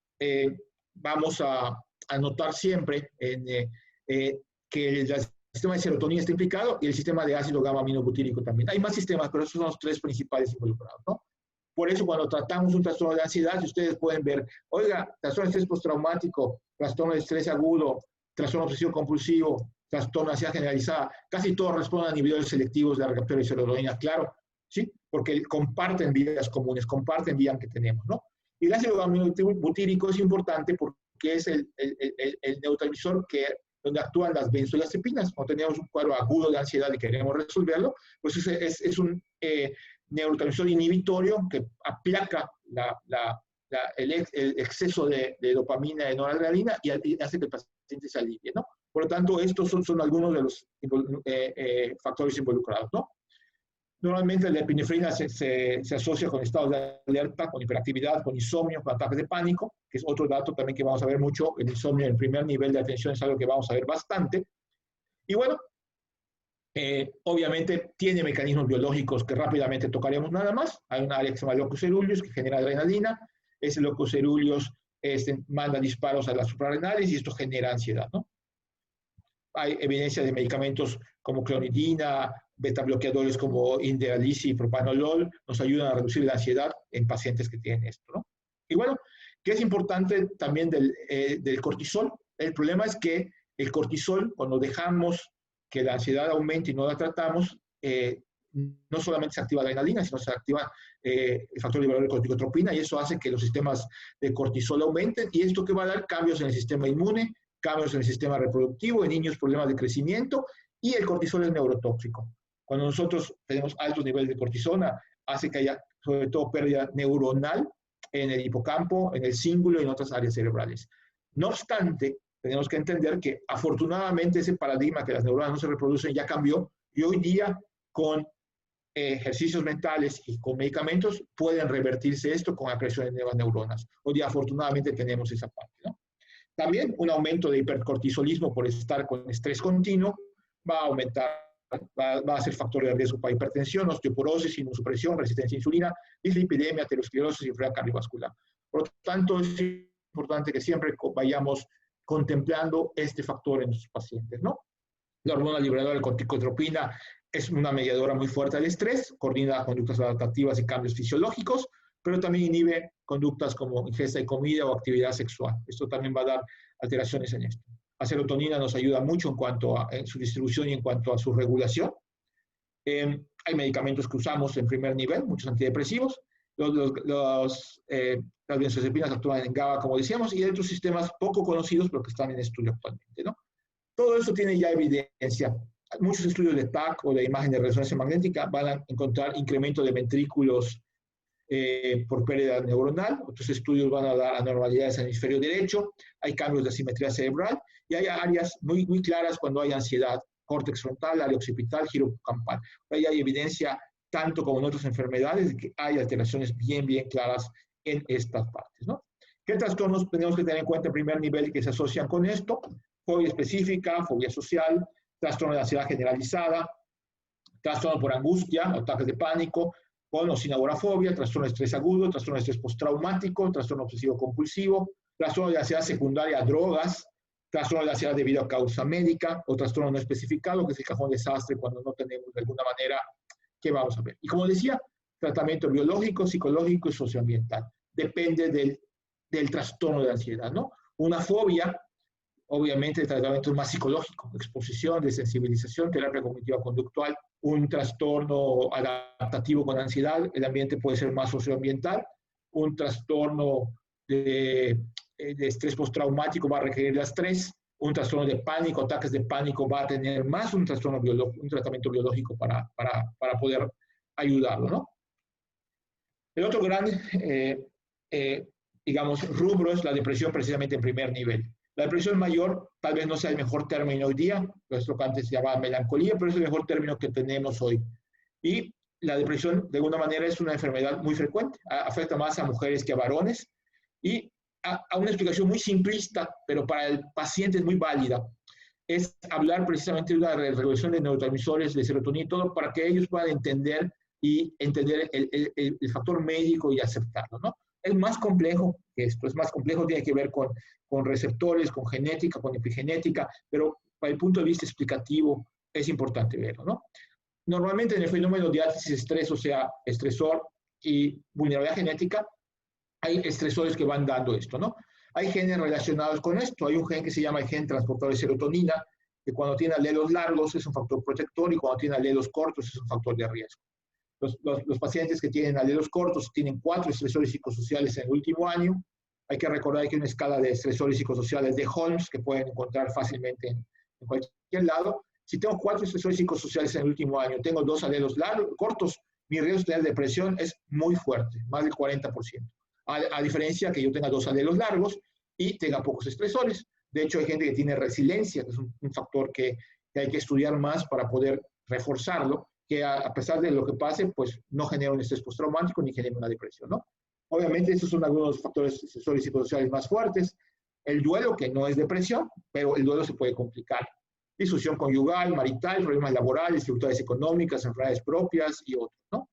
vamos a notar siempre que el sistema de serotonina está implicado y el sistema de ácido gamma aminobutírico también. Hay más sistemas, pero esos son los tres principales involucrados, ¿no? Por eso, cuando tratamos un trastorno de ansiedad, ustedes pueden ver, oiga, trastorno de estrés postraumático, trastorno de estrés agudo, trastorno obsesivo compulsivo, trastorno de ansiedad generalizada, casi todos responden a niveles selectivos de la receptor de serotonina, claro, ¿sí? Porque comparten vías comunes, comparten vías que tenemos, ¿no? Y el ácido gamma-butírico es importante porque es el neurotransmisor donde actúan las benzodiazepinas. Cuando tenemos un cuadro agudo de ansiedad y queremos resolverlo, pues es un neurotransmisor inhibitorio que aplaca el exceso de dopamina y de noradrenalina y hace que el paciente se alivie, ¿no? Por lo tanto, estos son algunos de los factores involucrados, ¿no? Normalmente la epinefrina se asocia con estados de alerta, con hiperactividad, con insomnio, con ataques de pánico. que es otro dato también que vamos a ver mucho. El insomnio en el primer nivel de atención es algo que vamos a ver bastante. Y bueno, obviamente tiene mecanismos biológicos que rápidamente tocaremos nada más. Hay una área que se llama locus coeruleus que genera adrenalina. Ese locus coeruleus manda disparos a las suprarrenales y esto genera ansiedad, ¿no? Hay evidencia de medicamentos como clonidina, beta bloqueadores como Inderal-Easy y propanolol, nos ayudan a reducir la ansiedad en pacientes que tienen esto, ¿no? Y bueno, ¿qué es importante también del cortisol? El problema es que el cortisol, cuando dejamos que la ansiedad aumente y no la tratamos, no solamente se activa la adrenalina, sino se activa el factor liberador de corticotropina y eso hace que los sistemas de cortisol aumenten y esto que va a dar cambios en el sistema inmune, cambios en el sistema reproductivo, en niños problemas de crecimiento y el cortisol es neurotóxico. Cuando nosotros tenemos altos niveles de cortisona, hace que haya sobre todo pérdida neuronal en el hipocampo, en el cíngulo y en otras áreas cerebrales. No obstante, tenemos que entender que afortunadamente ese paradigma que las neuronas no se reproducen ya cambió y hoy día con ejercicios mentales y con medicamentos pueden revertirse esto con la creación de nuevas neuronas. Hoy día afortunadamente tenemos esa parte, ¿no? También un aumento de hipercortisolismo por estar con estrés continuo va a aumentar, va a ser factor de riesgo para hipertensión, osteoporosis, inmunosupresión, resistencia a insulina, dislipidemia, aterosclerosis y enfermedad cardiovascular. Por lo tanto, es importante que siempre vayamos contemplando este factor en nuestros pacientes, ¿no? La hormona liberadora de corticotropina es una mediadora muy fuerte del estrés, coordina conductas adaptativas y cambios fisiológicos, pero también inhibe conductas como ingesta de comida o actividad sexual. Esto también va a dar alteraciones en esto. La serotonina nos ayuda mucho en cuanto a su distribución y en cuanto a su regulación. Hay medicamentos que usamos en primer nivel, muchos antidepresivos. Las benzodiazepinas actúan en GABA, como decíamos, y hay otros sistemas poco conocidos, pero que están en estudio actualmente, ¿no? Todo eso tiene ya evidencia. Muchos estudios de TAC o de imagen de resonancia magnética van a encontrar incremento de ventrículos por pérdida neuronal, otros estudios van a dar anormalidades en el hemisferio derecho, hay cambios de asimetría cerebral y hay áreas muy, muy claras cuando hay ansiedad, córtex frontal, área occipital, giro campal. Ahí hay evidencia, tanto como en otras enfermedades, de que hay alteraciones bien, bien claras en estas partes, ¿no? ¿Qué trastornos tenemos que tener en cuenta en primer nivel que se asocian con esto? Fobia específica, fobia social, trastorno de ansiedad generalizada, trastorno por angustia, ataques de pánico, con o sin agorafobia, trastorno de estrés agudo, trastorno de estrés postraumático, trastorno obsesivo compulsivo, trastorno de ansiedad secundaria a drogas, trastorno de ansiedad debido a causa médica o trastorno no especificado, que es el cajón desastre cuando no tenemos de alguna manera qué vamos a ver. Y como decía, tratamiento biológico, psicológico y socioambiental. Depende del trastorno de ansiedad, ¿no? Una fobia, obviamente el tratamiento es más psicológico, exposición, desensibilización, terapia cognitiva conductual. Un trastorno adaptativo con ansiedad, el ambiente puede ser más socioambiental. Un trastorno de estrés postraumático va a requerir las tres. Un trastorno de pánico, ataques de pánico, va a tener más un trastorno biológico, un tratamiento biológico para poder ayudarlo, ¿no? El otro gran, digamos, rubro es la depresión precisamente en primer nivel. La depresión mayor tal vez no sea el mejor término hoy día, esto que antes se llamaba melancolía, pero es el mejor término que tenemos hoy. Y la depresión, de alguna manera, es una enfermedad muy frecuente, afecta más a mujeres que a varones, y a una explicación muy simplista, pero para el paciente es muy válida, es hablar precisamente de una regulación de neurotransmisores, de serotonina y todo, para que ellos puedan entender el factor médico y aceptarlo, ¿no? Es más complejo que esto, es más complejo, tiene que ver con receptores, con genética, con epigenética, pero para el punto de vista explicativo es importante verlo, ¿no? Normalmente en el fenómeno de ácido-estrés, o sea, estresor y vulnerabilidad genética, hay estresores que van dando esto, ¿no? Hay genes relacionados con esto, hay un gen que se llama el gen transportador de serotonina, que cuando tiene alelos largos es un factor protector y cuando tiene alelos cortos es un factor de riesgo. Los pacientes que tienen alelos cortos tienen 4 estresores psicosociales en el último año. Hay que recordar que hay una escala de estresores psicosociales de Holmes que pueden encontrar fácilmente en cualquier lado. Si tengo 4 estresores psicosociales en el último año, tengo 2 alelos cortos, mi riesgo de tener depresión es muy fuerte, más del 40%. A diferencia que yo tenga 2 alelos largos y tenga pocos estresores. De hecho, hay gente que tiene resiliencia, que es un factor que hay que estudiar más para poder reforzarlo, que a pesar de lo que pase, pues no genera un estrés postraumático ni genera una depresión, ¿no? Obviamente, estos son algunos factores sensorios y psicosociales más fuertes. El duelo, que no es depresión, pero el duelo se puede complicar. Disfunción conyugal, marital, problemas laborales, dificultades económicas, enfermedades propias y otros, ¿no?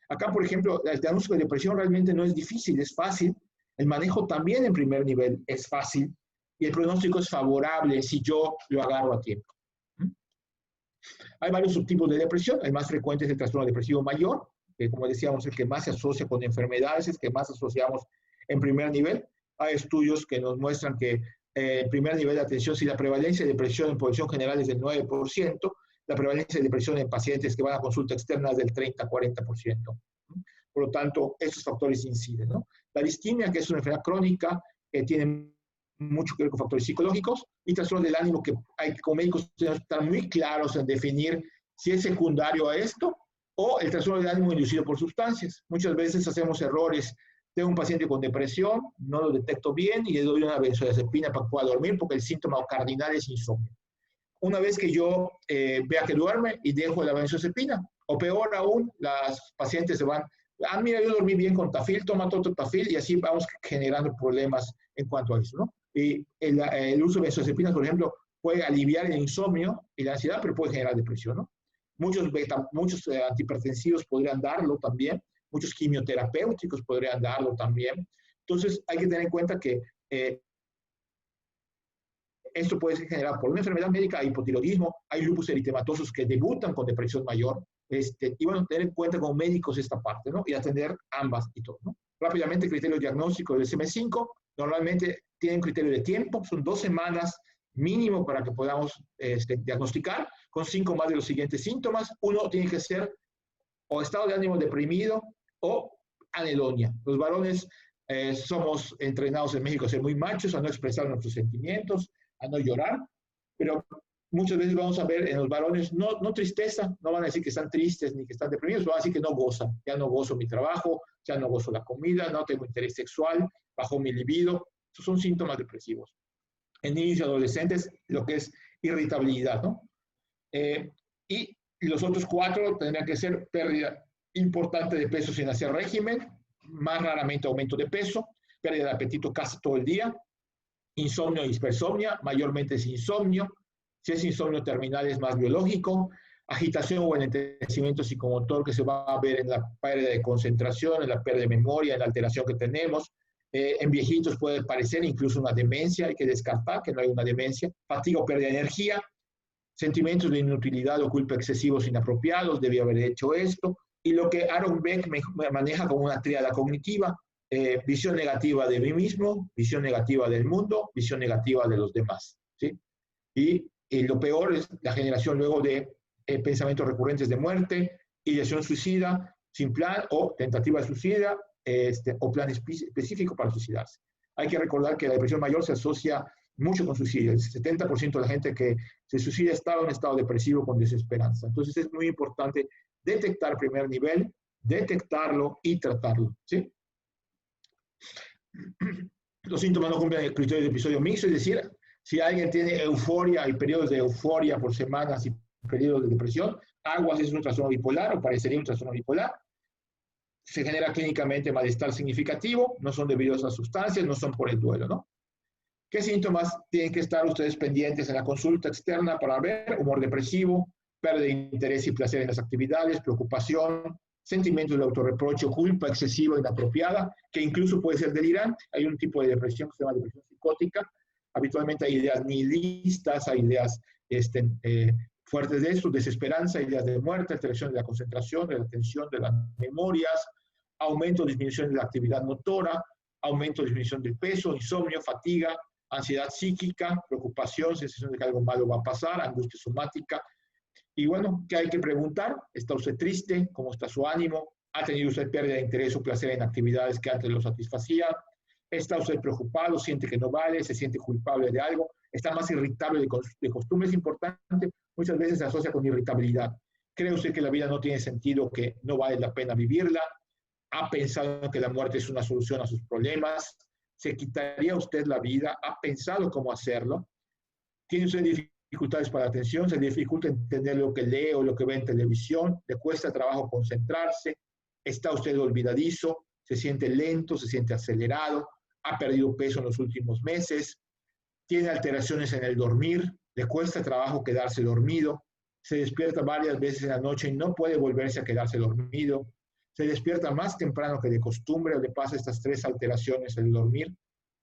Acá, por ejemplo, el diagnóstico de depresión realmente no es difícil, es fácil. El manejo también en primer nivel es fácil y el pronóstico es favorable si yo lo agarro a tiempo. Hay varios subtipos de depresión. El más frecuente es el trastorno depresivo mayor, que como decíamos, el que más se asocia con enfermedades, es el que más asociamos en primer nivel. Hay estudios que nos muestran que el primer nivel de atención, si la prevalencia de depresión en población general es del 9%, la prevalencia de depresión en pacientes que van a consulta externa es del 30-40%. Por lo tanto, estos factores inciden, ¿no? La distimia, que es una enfermedad crónica, tiene mucho que ver con factores psicológicos, y trastorno del ánimo, que hay como médicos tenemos que estar muy claros en definir si es secundario a esto o el trastorno del ánimo inducido por sustancias. Muchas veces hacemos errores. Tengo un paciente con depresión, no lo detecto bien y le doy una benzodiazepina para que pueda dormir porque el síntoma cardinal es insomnio. Una vez que yo vea que duerme y dejo la benzodiazepina, o peor aún, las pacientes se van, mira, yo dormí bien con Tafil, toma otro Tafil, y así vamos generando problemas en cuanto a eso, ¿no? Y el uso de benzodiazepinas, por ejemplo, puede aliviar el insomnio y la ansiedad, pero puede generar depresión, ¿no? Muchos antihipertensivos podrían darlo también, muchos quimioterapéuticos podrían darlo también. Entonces, hay que tener en cuenta que esto puede ser generado por una enfermedad médica, hay hipotiroidismo, hay lupus eritematosos que debutan con depresión mayor, y bueno, tener en cuenta como médicos esta parte, ¿no? Y atender ambas y todo, ¿no? Rápidamente, criterio diagnóstico del DSM-5, normalmente tienen criterio de tiempo, son 2 semanas mínimo para que podamos diagnosticar, con 5 más de los siguientes síntomas. Uno tiene que ser o estado de ánimo deprimido o anedonia. Los varones somos entrenados en México a ser muy machos, a no expresar nuestros sentimientos, a no llorar, pero muchas veces vamos a ver en los varones no tristeza, no van a decir que están tristes ni que están deprimidos, van a decir que no gozan, ya no gozo mi trabajo, ya no gozo la comida, no tengo interés sexual, bajó mi libido. Esos son síntomas depresivos. En niños y adolescentes, lo que es irritabilidad, ¿no? Y los otros 4 tendrían que ser pérdida importante de peso sin hacer régimen, más raramente aumento de peso, pérdida de apetito casi todo el día, insomnio e hipersomnia, mayormente es insomnio. Si es insomnio terminal es más biológico, agitación o enlentecimiento psicomotor que se va a ver en la pérdida de concentración, en la pérdida de memoria, en la alteración que tenemos. En viejitos puede parecer incluso una demencia, hay que descartar que no hay una demencia. Fatiga o pérdida de energía, sentimientos de inutilidad o culpa excesivos inapropiados, debí haber hecho esto. Y lo que Aaron Beck maneja como una tríada cognitiva, visión negativa de mí mismo, visión negativa del mundo, visión negativa de los demás, ¿sí? Y lo peor es la generación luego de pensamientos recurrentes de muerte, ideación suicida, sin plan o tentativa de suicida, o plan específico para suicidarse. Hay que recordar que la depresión mayor se asocia mucho con suicidio. El 70% de la gente que se suicida estaba en un estado depresivo con desesperanza. Entonces es muy importante detectar primer nivel, detectarlo y tratarlo, ¿sí? Los síntomas no cumplen el criterio de episodio mixto, es decir, si alguien tiene euforia y periodos de euforia por semanas y periodos de depresión, aguas, es un trastorno bipolar o parecería un trastorno bipolar. Se genera clínicamente malestar significativo, no son debidos a sustancias, no son por el duelo, ¿no? ¿Qué síntomas tienen que estar ustedes pendientes en la consulta externa para ver? Humor depresivo, pérdida de interés y placer en las actividades, preocupación, sentimientos de autorreproche, culpa excesiva e inapropiada, que incluso puede ser delirante. Hay un tipo de depresión que se llama depresión psicótica. Habitualmente hay ideas nihilistas, hay ideas fuertes de esto, desesperanza, ideas de muerte, alteración de la concentración, de la atención, de las memorias, aumento o disminución de la actividad motora, aumento o disminución del peso, insomnio, fatiga, ansiedad psíquica, preocupación, sensación de que algo malo va a pasar, angustia somática. Y bueno, ¿qué hay que preguntar? ¿Está usted triste? ¿Cómo está su ánimo? ¿Ha tenido usted pérdida de interés o placer en actividades que antes lo satisfacían? ¿Está usted preocupado? ¿Siente que no vale? ¿Se siente culpable de algo? ¿Está más irritable de costumbre? Es importante, muchas veces se asocia con irritabilidad. ¿Cree usted que la vida no tiene sentido, que no vale la pena vivirla? ¿Ha pensado que la muerte es una solución a sus problemas? ¿Se quitaría usted la vida? ¿Ha pensado cómo hacerlo? ¿Tiene usted dificultades para la atención? ¿Se le dificulta entender lo que lee o lo que ve en televisión? ¿Le cuesta trabajo concentrarse? ¿Está usted olvidadizo? se siente lento, se siente acelerado, ha perdido peso en los últimos meses, tiene alteraciones en el dormir, le cuesta trabajo quedarse dormido, se despierta varias veces en la noche y no puede volverse a quedarse dormido, se despierta más temprano que de costumbre o le pasa estas 3 alteraciones en el dormir,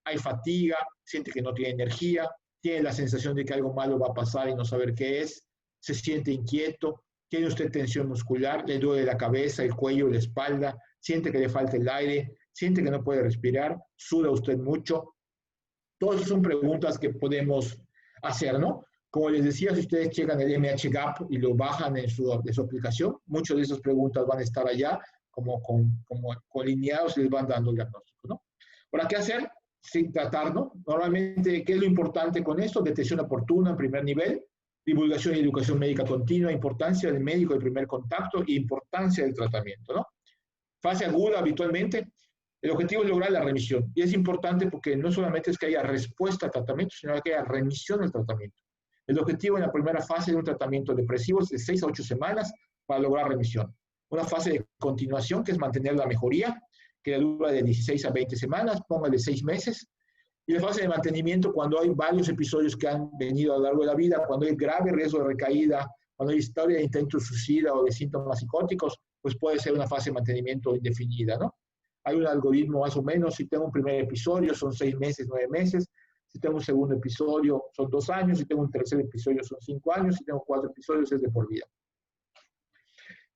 hay fatiga, siente que no tiene energía, tiene la sensación de que algo malo va a pasar y no saber qué es, se siente inquieto, tiene usted tensión muscular, le duele la cabeza, el cuello, la espalda, siente que le falta el aire, siente que no puede respirar, suda usted mucho. Todas son preguntas que podemos hacer, ¿no? Como les decía, si ustedes checan el MHGAP y lo bajan de su aplicación, muchas de esas preguntas van a estar allá como colineados y les van dando el diagnóstico, ¿no? ¿Para qué hacer? Sin tratar, ¿no? Normalmente, ¿qué es lo importante con esto? Detección oportuna en primer nivel, divulgación y educación médica continua, importancia del médico de primer contacto e importancia del tratamiento, ¿no? Fase aguda habitualmente, el objetivo es lograr la remisión. Y es importante porque no solamente es que haya respuesta al tratamiento, sino que haya remisión al tratamiento. El objetivo en la primera fase de un tratamiento depresivo es de 6 a 8 semanas para lograr remisión. Una fase de continuación, que es mantener la mejoría, que dura de 16 a 20 semanas, póngale 6 meses. Y la fase de mantenimiento, cuando hay varios episodios que han venido a lo largo de la vida, cuando hay grave riesgo de recaída, cuando hay historia de intento suicida o de síntomas psicóticos, pues puede ser una fase de mantenimiento indefinida, ¿no? Hay un algoritmo más o menos, si tengo un primer episodio son 6 meses, 9 meses, si tengo un segundo episodio son 2 años, si tengo un tercer episodio son 5 años, si tengo 4 episodios es de por vida.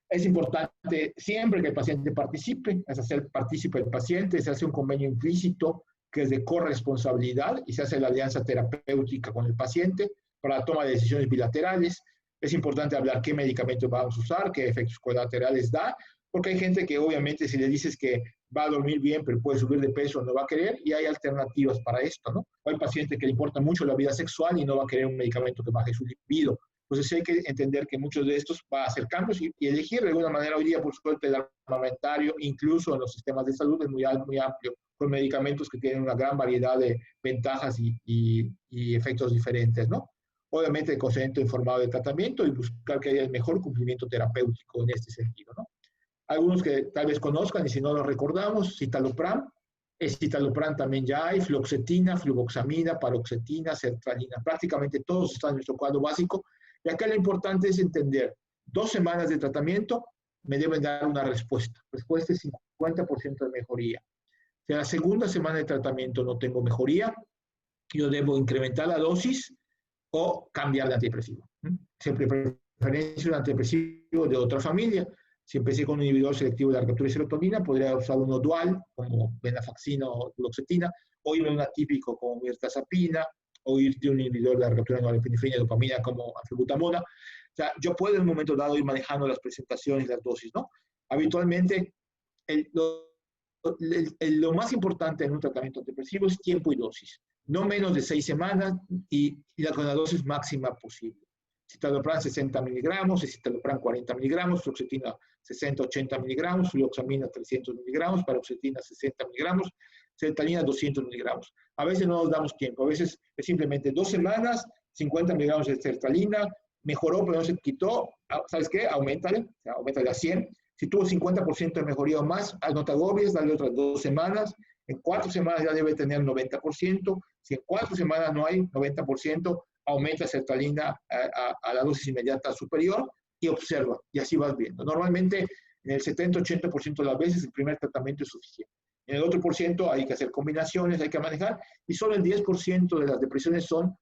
Es importante siempre que el paciente participe, es hacer partícipe el paciente, se hace un convenio implícito que es de corresponsabilidad y se hace la alianza terapéutica con el paciente para la toma de decisiones bilaterales. Es importante hablar qué medicamentos vamos a usar, qué efectos colaterales da, porque hay gente que obviamente si le dices que va a dormir bien pero puede subir de peso no va a querer y hay alternativas para esto, ¿no? Hay pacientes que le importa mucho la vida sexual y no va a querer un medicamento que baje su libido. Entonces hay que entender que muchos de estos va a hacer cambios y elegir de alguna manera hoy día, por suerte, el armamentario, incluso en los sistemas de salud, es muy amplio, con medicamentos que tienen una gran variedad de ventajas y efectos diferentes, ¿no? Obviamente el consentimiento informado de tratamiento y buscar que haya el mejor cumplimiento terapéutico en este sentido, ¿no? Algunos que tal vez conozcan y si no lo recordamos, citalopram. Escitalopram también ya hay, fluoxetina, fluvoxamina, paroxetina, sertralina. Prácticamente todos están en nuestro cuadro básico. Y acá lo importante es entender, 2 semanas de tratamiento me deben dar una respuesta. Respuesta es 50% de mejoría. Si a la segunda semana de tratamiento no tengo mejoría, yo debo incrementar la dosis o cambiar de antidepresivo. Siempre preferencia un antidepresivo de otra familia. Si empecé con un inhibidor selectivo de la recaptura de serotonina, podría usar uno dual, como venlafaxina o fluoxetina, o irme a un atípico como mirtazapina, o ir de un inhibidor de la recaptura de norepinefrina y dopamina como anfebutamona. O sea, yo puedo en un momento dado ir manejando las presentaciones y las dosis, ¿no? Habitualmente, lo más importante en un tratamiento antidepresivo es tiempo y dosis. No menos de 6 semanas y con la dosis máxima posible. Citalopram 60 miligramos, escitalopram 40 miligramos, fluoxetina 60-80 miligramos, fluoxamina 300 miligramos, paroxetina 60 miligramos, sertralina 200 miligramos. A veces no nos damos tiempo, a veces es simplemente 2 semanas, 50 miligramos de sertralina, mejoró pero no se quitó, ¿sabes qué? Auméntale a 100. Si tuvo 50% de mejoría o más, no te agobies, dale otras 2 semanas. En 4 semanas ya debe tener 90%. Si en 4 semanas no hay 90%, aumenta sertralina a la dosis inmediata superior y observa. Y así vas viendo. Normalmente, en el 70-80% de las veces, el primer tratamiento es suficiente. En el otro por ciento hay que hacer combinaciones, hay que manejar. Y solo el 10% de las depresiones son,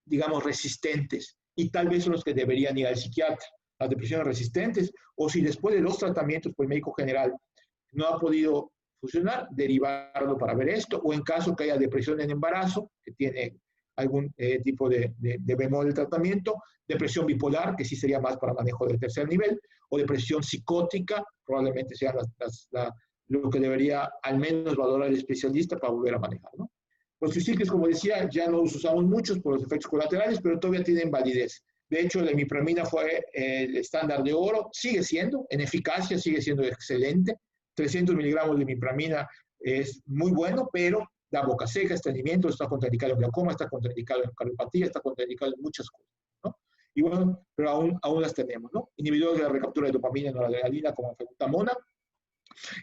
digamos, resistentes. Y tal vez son los que deberían ir al psiquiatra. Las depresiones resistentes, o si después de 2 tratamientos por el médico general no ha podido funcionar, derivarlo para ver esto, o en caso que haya depresión en embarazo, que tiene algún tipo de bemol del tratamiento, depresión bipolar, que sí sería más para manejo de tercer nivel, o depresión psicótica, probablemente sean lo que debería al menos valorar el especialista para volver a manejar, ¿no? Los triciclos, como decía, ya no los usamos muchos por los efectos colaterales, pero todavía tienen validez. De hecho, la imipramina fue el estándar de oro, sigue siendo, en eficacia sigue siendo excelente. 300 miligramos de imipramina es muy bueno, pero da boca seca, estreñimiento, está contraindicado en glaucoma, está contraindicado en cardiopatía, está contraindicado en muchas cosas, ¿no? Y bueno, pero aún las tenemos, ¿no? Inhibidores de la recaptura de dopamina y noradrenalina como anfebutamona,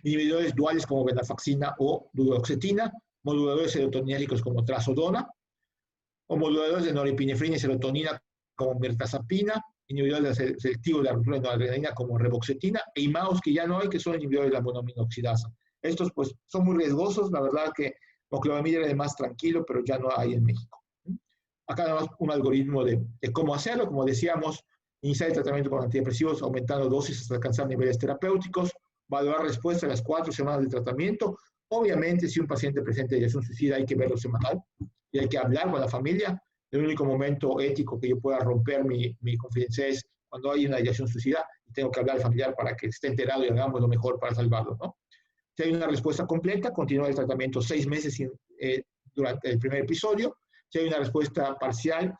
Inhibidores duales como venlafaxina o duloxetina, moduladores serotoninérgicos como trazodona, o moduladores de norepinefrina y serotonina como mirtazapina, inhibidores selectivos de la ruptura de noradrenalina como reboxetina, e IMAOs que ya no hay, que son inhibidores de la monoaminoxidasa. Estos pues son muy riesgosos, la verdad que oclobamida era el más tranquilo, pero ya no hay en México. Acá además un algoritmo de cómo hacerlo, como decíamos, iniciar el tratamiento con antidepresivos aumentando dosis hasta alcanzar niveles terapéuticos, valorar respuesta a las 4 semanas de tratamiento. Obviamente, si un paciente presenta ideación suicida, hay que verlo semanal y hay que hablar con la familia. El único momento ético que yo pueda romper mi confidencialidad es cuando hay una ideación suicida y tengo que hablar al familiar para que esté enterado y hagamos lo mejor para salvarlo, ¿no? Si hay una respuesta completa, continúa el tratamiento 6 meses durante el primer episodio. Si hay una respuesta parcial,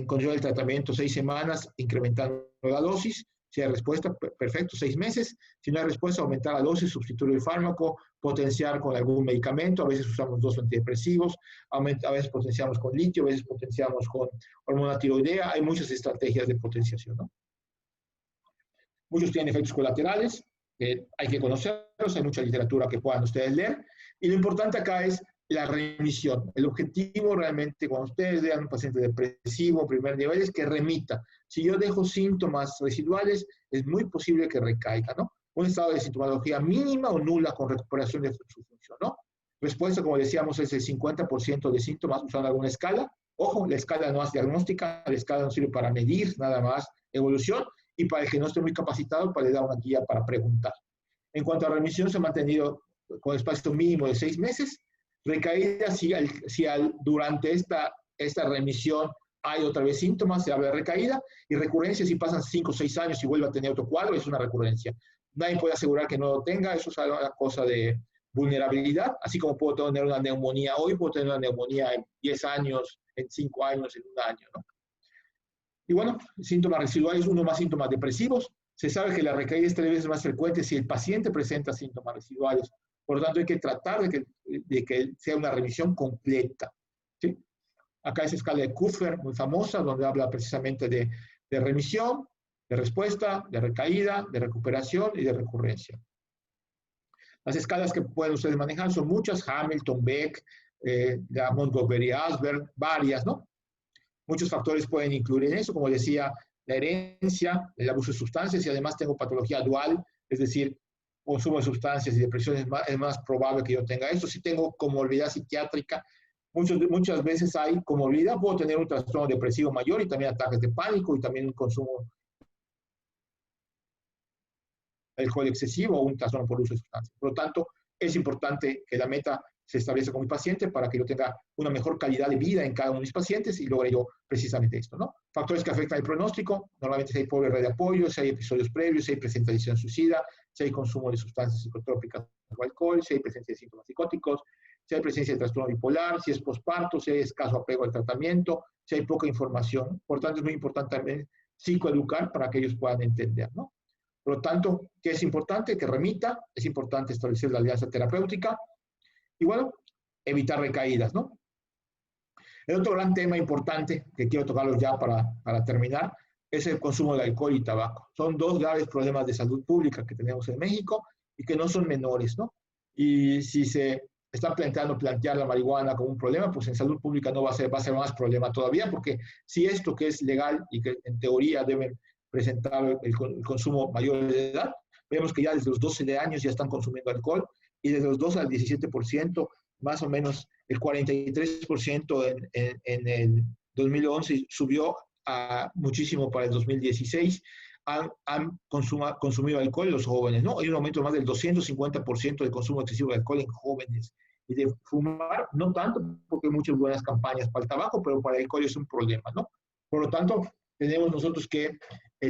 continúa el tratamiento 6 semanas, incrementando la dosis. Si hay respuesta, perfecto, 6 meses. Si no hay respuesta, aumentar la dosis, sustituir el fármaco, potenciar con algún medicamento. A veces usamos 2 antidepresivos, a veces potenciamos con litio, a veces potenciamos con hormona tiroidea. Hay muchas estrategias de potenciación, ¿no? Muchos tienen efectos colaterales, hay que conocerlos, hay mucha literatura que puedan ustedes leer. Y lo importante acá es la remisión. El objetivo realmente, cuando ustedes vean un paciente depresivo, primer nivel, es que remita. Si yo dejo síntomas residuales, es muy posible que recaiga, ¿no? Un estado de sintomatología mínima o nula con recuperación de su función, ¿no? Respuesta, como decíamos, es el 50% de síntomas usando alguna escala. Ojo, la escala no es diagnóstica, la escala no sirve para medir nada más evolución, y para el que no esté muy capacitado, para le dar una guía para preguntar. En cuanto a remisión, se ha mantenido con espacio mínimo de 6 meses. Recaída, si durante esta remisión hay otra vez síntomas, se habla de recaída, y recurrencia, si pasan 5 o 6 años y vuelve a tener otro cuadro, es una recurrencia. Nadie puede asegurar que no lo tenga, eso es una cosa de vulnerabilidad, así como puedo tener una neumonía hoy, puedo tener una neumonía en 10 años, en 5 años, en 1 año, ¿no? Y bueno, síntomas residuales, uno más síntomas depresivos. Se sabe que la recaída es 3 veces más frecuente si el paciente presenta síntomas residuales. Por lo tanto, hay que tratar de que sea una remisión completa, ¿sí? Acá es escala de Kupfer, muy famosa, donde habla precisamente de remisión, de respuesta, de recaída, de recuperación y de recurrencia. Las escalas que pueden ustedes manejar son muchas, Hamilton, Beck, la Montgomery-Åsberg, varias, ¿no? Muchos factores pueden incluir en eso, como decía, la herencia, el abuso de sustancias, y además tengo patología dual, es decir, consumo de sustancias y depresión es más probable que yo tenga esto. Si tengo comorbilidad psiquiátrica, muchas veces hay comorbilidad, puedo tener un trastorno depresivo mayor y también ataques de pánico y también un consumo de alcohol excesivo o un trastorno por uso de sustancias. Por lo tanto, es importante que la meta se establece con mi paciente para que yo tenga una mejor calidad de vida en cada uno de mis pacientes y logre yo precisamente esto, ¿no? Factores que afectan el pronóstico, normalmente si hay pobre red de apoyo, si hay episodios previos, si hay presentación suicida, si hay consumo de sustancias psicotrópicas o alcohol, si hay presencia de síntomas psicóticos, si hay presencia de trastorno bipolar, si es posparto, si hay escaso apego al tratamiento, si hay poca información. Por tanto, es muy importante también psicoeducar para que ellos puedan entender, ¿no? Por lo tanto, ¿qué es importante? Que remita, es importante establecer la alianza terapéutica, y bueno, evitar recaídas, ¿no? El otro gran tema importante que quiero tocarlo ya para terminar es el consumo de alcohol y tabaco. Son 2 graves problemas de salud pública que tenemos en México y que no son menores, ¿no? Y si se está plantear la marihuana como un problema, pues en salud pública no va a ser más problema todavía, porque si esto que es legal y que en teoría deben presentar el consumo mayor de edad, vemos que ya desde los 12 años ya están consumiendo alcohol, y desde los 12 al 17%, más o menos el 43% en el 2011 subió a muchísimo para el 2016, han consumido alcohol los jóvenes, ¿no? Hay un aumento más del 250% de consumo excesivo de alcohol en jóvenes. Y de fumar, no tanto, porque hay muchas buenas campañas para el tabaco, pero para el alcohol es un problema, ¿no? Por lo tanto, tenemos nosotros que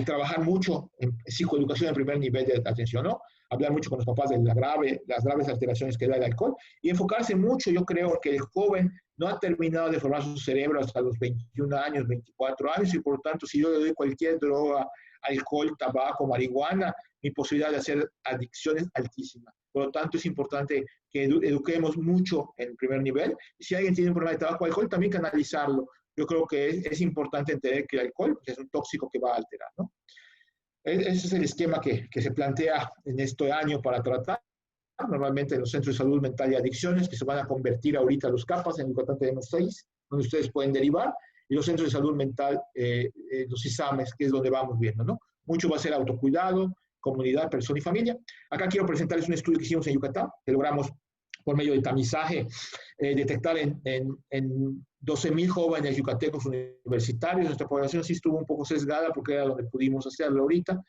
trabajar mucho en psicoeducación en primer nivel de atención, ¿no? Hablar mucho con los papás de las graves alteraciones que da el alcohol y enfocarse mucho. Yo creo que el joven no ha terminado de formar su cerebro hasta los 21 años, 24 años, y por lo tanto, si yo le doy cualquier droga, alcohol, tabaco, marihuana, mi posibilidad de hacer adicción es altísima. Por lo tanto, es importante que eduquemos mucho en primer nivel. Y si alguien tiene un problema de tabaco o alcohol, también canalizarlo. Yo creo que es importante entender que el alcohol es un tóxico que va a alterar, ¿no? Ese es el esquema que se plantea en este año para tratar. Normalmente en los centros de salud mental y adicciones, que se van a convertir ahorita a los CAPAS, en Yucatán tenemos 6, donde ustedes pueden derivar, y los centros de salud mental, los ISAMES, que es donde vamos viendo, ¿no? Mucho va a ser autocuidado, comunidad, persona y familia. Acá quiero presentarles un estudio que hicimos en Yucatán, que logramos por medio de tamizaje detectar en 12,000 jóvenes yucatecos universitarios. Nuestra población sí estuvo un poco sesgada porque era donde pudimos hacerlo ahorita.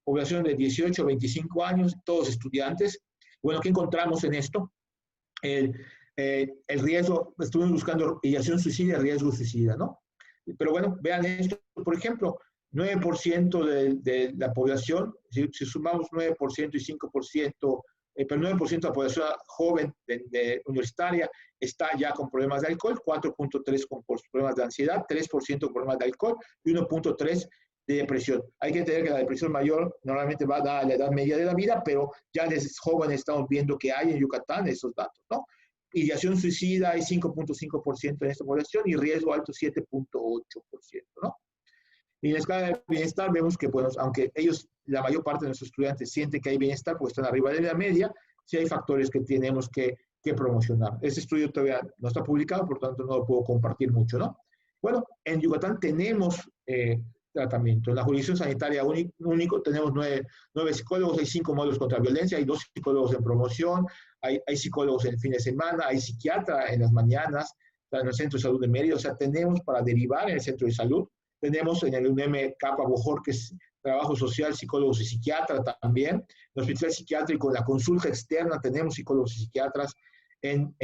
Población de 18 a 25 años, todos estudiantes. Bueno, ¿qué encontramos en esto? El riesgo, estuvimos buscando ideación suicida y riesgo suicida, ¿no? Pero bueno, vean esto, por ejemplo, 9% de la población, si sumamos 9% y 5%, pero 9% de la población joven universitaria está ya con problemas de alcohol, 4.3% con problemas de ansiedad, 3% con problemas de alcohol y 1.3% de depresión. Hay que entender que la depresión mayor normalmente va a dar a la edad media de la vida, pero ya desde jóvenes estamos viendo que hay en Yucatán esos datos, ¿no? Ideación suicida hay 5.5% en esta población y riesgo alto 7.8%, ¿no? Y en la escala de bienestar vemos que, bueno, aunque ellos, la mayor parte de nuestros estudiantes sienten que hay bienestar porque están arriba de la media, sí hay factores que tenemos que promocionar. Este estudio todavía no está publicado, por tanto no lo puedo compartir mucho, ¿no? Bueno, en Yucatán tenemos tratamiento. En la jurisdicción sanitaria único tenemos 9 psicólogos, hay 5 módulos contra violencia, hay 2 psicólogos en promoción, hay psicólogos en el fin de semana, hay psiquiatra en las mañanas, en el centro de salud de Mérida, o sea, tenemos para derivar en el centro de salud. Tenemos en el UNEM Capa Bojor, que es trabajo social, psicólogos y psiquiatras también. En el hospital psiquiátrico, en la consulta externa, tenemos psicólogos y psiquiatras. En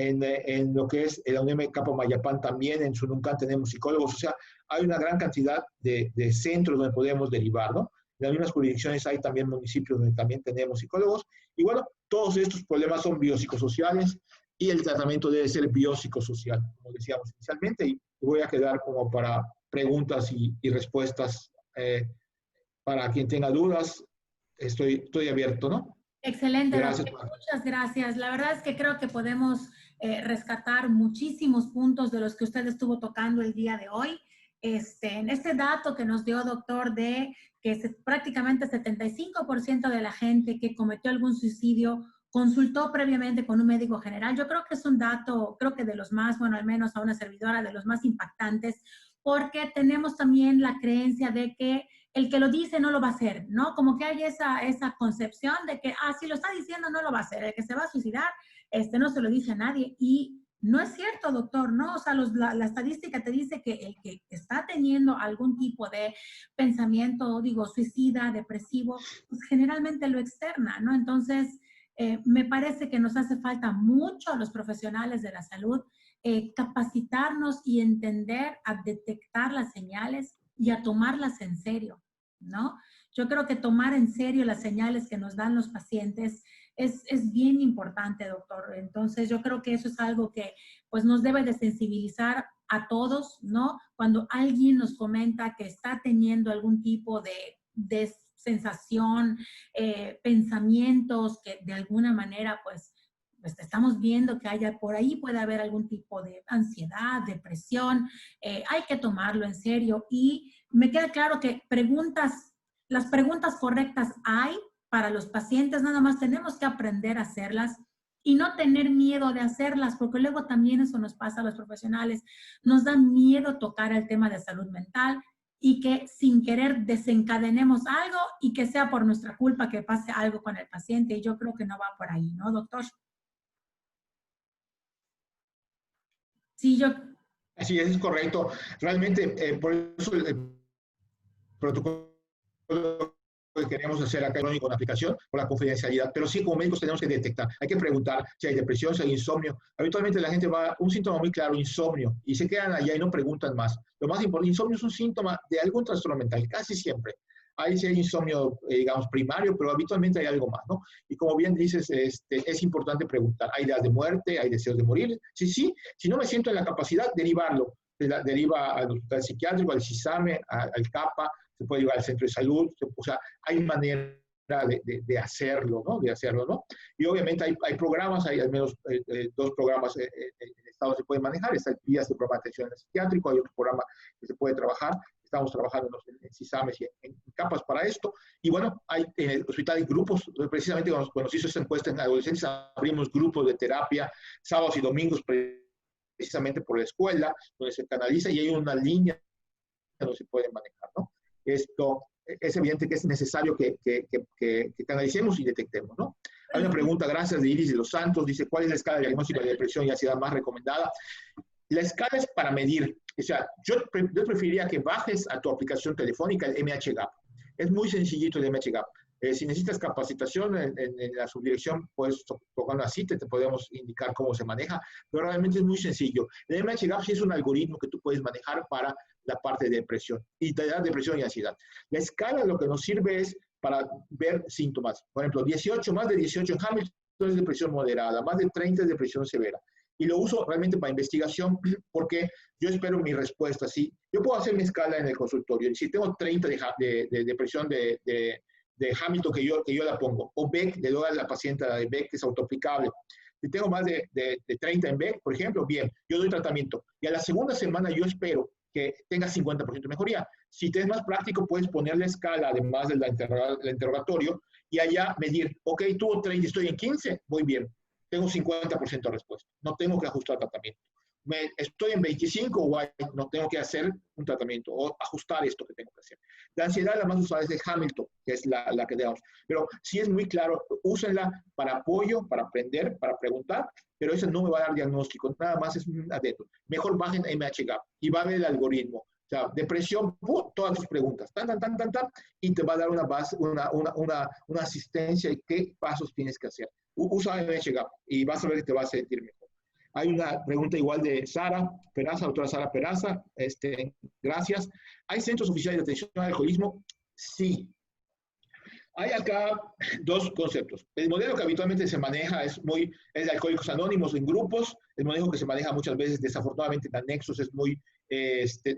lo que es el UNEM Capa Mayapán también, en Sununcan tenemos psicólogos. O sea, hay una gran cantidad de centros donde podemos derivar, ¿no? En algunas jurisdicciones hay también municipios donde también tenemos psicólogos. Y bueno, todos estos problemas son biopsicosociales y el tratamiento debe ser biopsicosocial, como decíamos inicialmente. Y voy a quedar como para preguntas y respuestas para quien tenga dudas. Estoy abierto, ¿no? Excelente, gracias. doctor. Muchas gracias. La verdad es que creo que podemos rescatar muchísimos puntos de los que usted estuvo tocando el día de hoy. En este dato que nos dio, doctor, de que prácticamente 75% de la gente que cometió algún suicidio consultó previamente con un médico general. Yo creo que es un dato, creo que de los más, bueno, al menos a una servidora, de los más impactantes, porque tenemos también la creencia de que el que lo dice no lo va a hacer, ¿no? Como que hay esa concepción de que, si lo está diciendo no lo va a hacer, el que se va a suicidar, no se lo dice a nadie. Y no es cierto, doctor, ¿no? O sea, la estadística te dice que el que está teniendo algún tipo de pensamiento, digo, suicida, depresivo, pues generalmente lo externa, ¿no? Entonces, me parece que nos hace falta mucho a los profesionales de la salud capacitarnos y entender a detectar las señales y a tomarlas en serio, ¿no? Yo creo que tomar en serio las señales que nos dan los pacientes es bien importante, doctor. Entonces, yo creo que eso es algo que pues nos debe de sensibilizar a todos, ¿no? Cuando alguien nos comenta que está teniendo algún tipo de sensación, pensamientos que de alguna manera pues estamos viendo que haya por ahí puede haber algún tipo de ansiedad, depresión, hay que tomarlo en serio. Y me queda claro que las preguntas correctas hay para los pacientes, nada más tenemos que aprender a hacerlas y no tener miedo de hacerlas, porque luego también eso nos pasa a los profesionales, nos da miedo tocar el tema de salud mental y que sin querer desencadenemos algo y que sea por nuestra culpa que pase algo con el paciente, y yo creo que no va por ahí, ¿no, doctor? Sí, Así es correcto. Realmente, por eso el protocolo que queremos hacer acá con la aplicación, por la confidencialidad, pero sí como médicos tenemos que detectar, hay que preguntar si hay depresión, si hay insomnio. Habitualmente la gente va, un síntoma muy claro, insomnio, y se quedan allá y no preguntan más. Lo más importante, insomnio es un síntoma de algún trastorno mental, casi siempre. Ahí sí hay insomnio, digamos, primario, pero habitualmente hay algo más, ¿no? Y como bien dices, es importante preguntar, ¿hay ideas de muerte? ¿Hay deseos de morir? Sí, si no me siento en la capacidad, derivarlo. Deriva al hospital psiquiátrico, al CISAME, al CAPA, se puede llevar al centro de salud, o sea, hay manera de hacerlo, ¿no? De hacerlo, ¿no? Y obviamente hay programas, hay al menos 2 programas en el Estado se pueden manejar, está el PIAS, el programa de atención psiquiátrico, hay otro programa que se puede trabajar, estamos trabajando en CISAMES y en capas para esto. Y bueno, en el hospital hay grupos, precisamente cuando se hizo esta encuesta en adolescentes, abrimos grupos de terapia sábados y domingos precisamente por la escuela, donde se canaliza y hay una línea donde se puede manejar, ¿no? Esto es evidente que es necesario que canalicemos y detectemos, ¿no? Hay una pregunta, gracias, de Iris de los Santos, dice, ¿cuál es la escala de diagnóstico de depresión y ansiedad más recomendada? La escala es para medir, o sea, yo preferiría que bajes a tu aplicación telefónica el MHGAP. Es muy sencillito el MHGAP. Si necesitas capacitación en la subdirección, puedes tocar una cita, te podemos indicar cómo se maneja, pero realmente es muy sencillo. El MHGAP sí es un algoritmo que tú puedes manejar para la parte de depresión, y te da depresión y ansiedad. La escala lo que nos sirve es para ver síntomas. Por ejemplo, 18, más de 18 en Hamilton es depresión moderada, más de 30 es depresión severa. Y lo uso realmente para investigación porque yo espero mi respuesta. ¿Sí? Yo puedo hacer mi escala en el consultorio. Y si tengo 30 de depresión de Hamilton, que yo la pongo, o Beck, le doy a la paciente la de Beck, que es autoaplicable. Si tengo más de 30 en Beck, por ejemplo, bien, yo doy tratamiento. Y a la segunda semana yo espero que tenga 50% de mejoría. Si te es más práctico, puedes poner la escala, además del interrogatorio, y allá medir, ok, tuvo 30, estoy en 15, muy bien. Tengo 50% de respuesta. No tengo que ajustar tratamiento. Estoy en 25, no tengo que hacer un tratamiento o ajustar esto que tengo que hacer. La ansiedad, la más usada es de Hamilton, que es la que damos. Pero sí es muy claro, úsenla para apoyo, para aprender, para preguntar, pero eso no me va a dar diagnóstico, nada más es un adeto. Mejor bajen MHGAP y va a ver el algoritmo. O sea, depresión, todas tus preguntas, y te va a dar una base, una asistencia de qué pasos tienes que hacer. Usa MHGAP y vas a ver que te vas a sentir mejor. Hay una pregunta igual de Sara Peraza, doctora Sara Peraza, gracias. ¿Hay centros oficiales de atención al alcoholismo? Sí. Hay acá dos conceptos. El modelo que habitualmente se maneja es de Alcohólicos Anónimos en grupos. El modelo que se maneja muchas veces, desafortunadamente, en anexos es muy,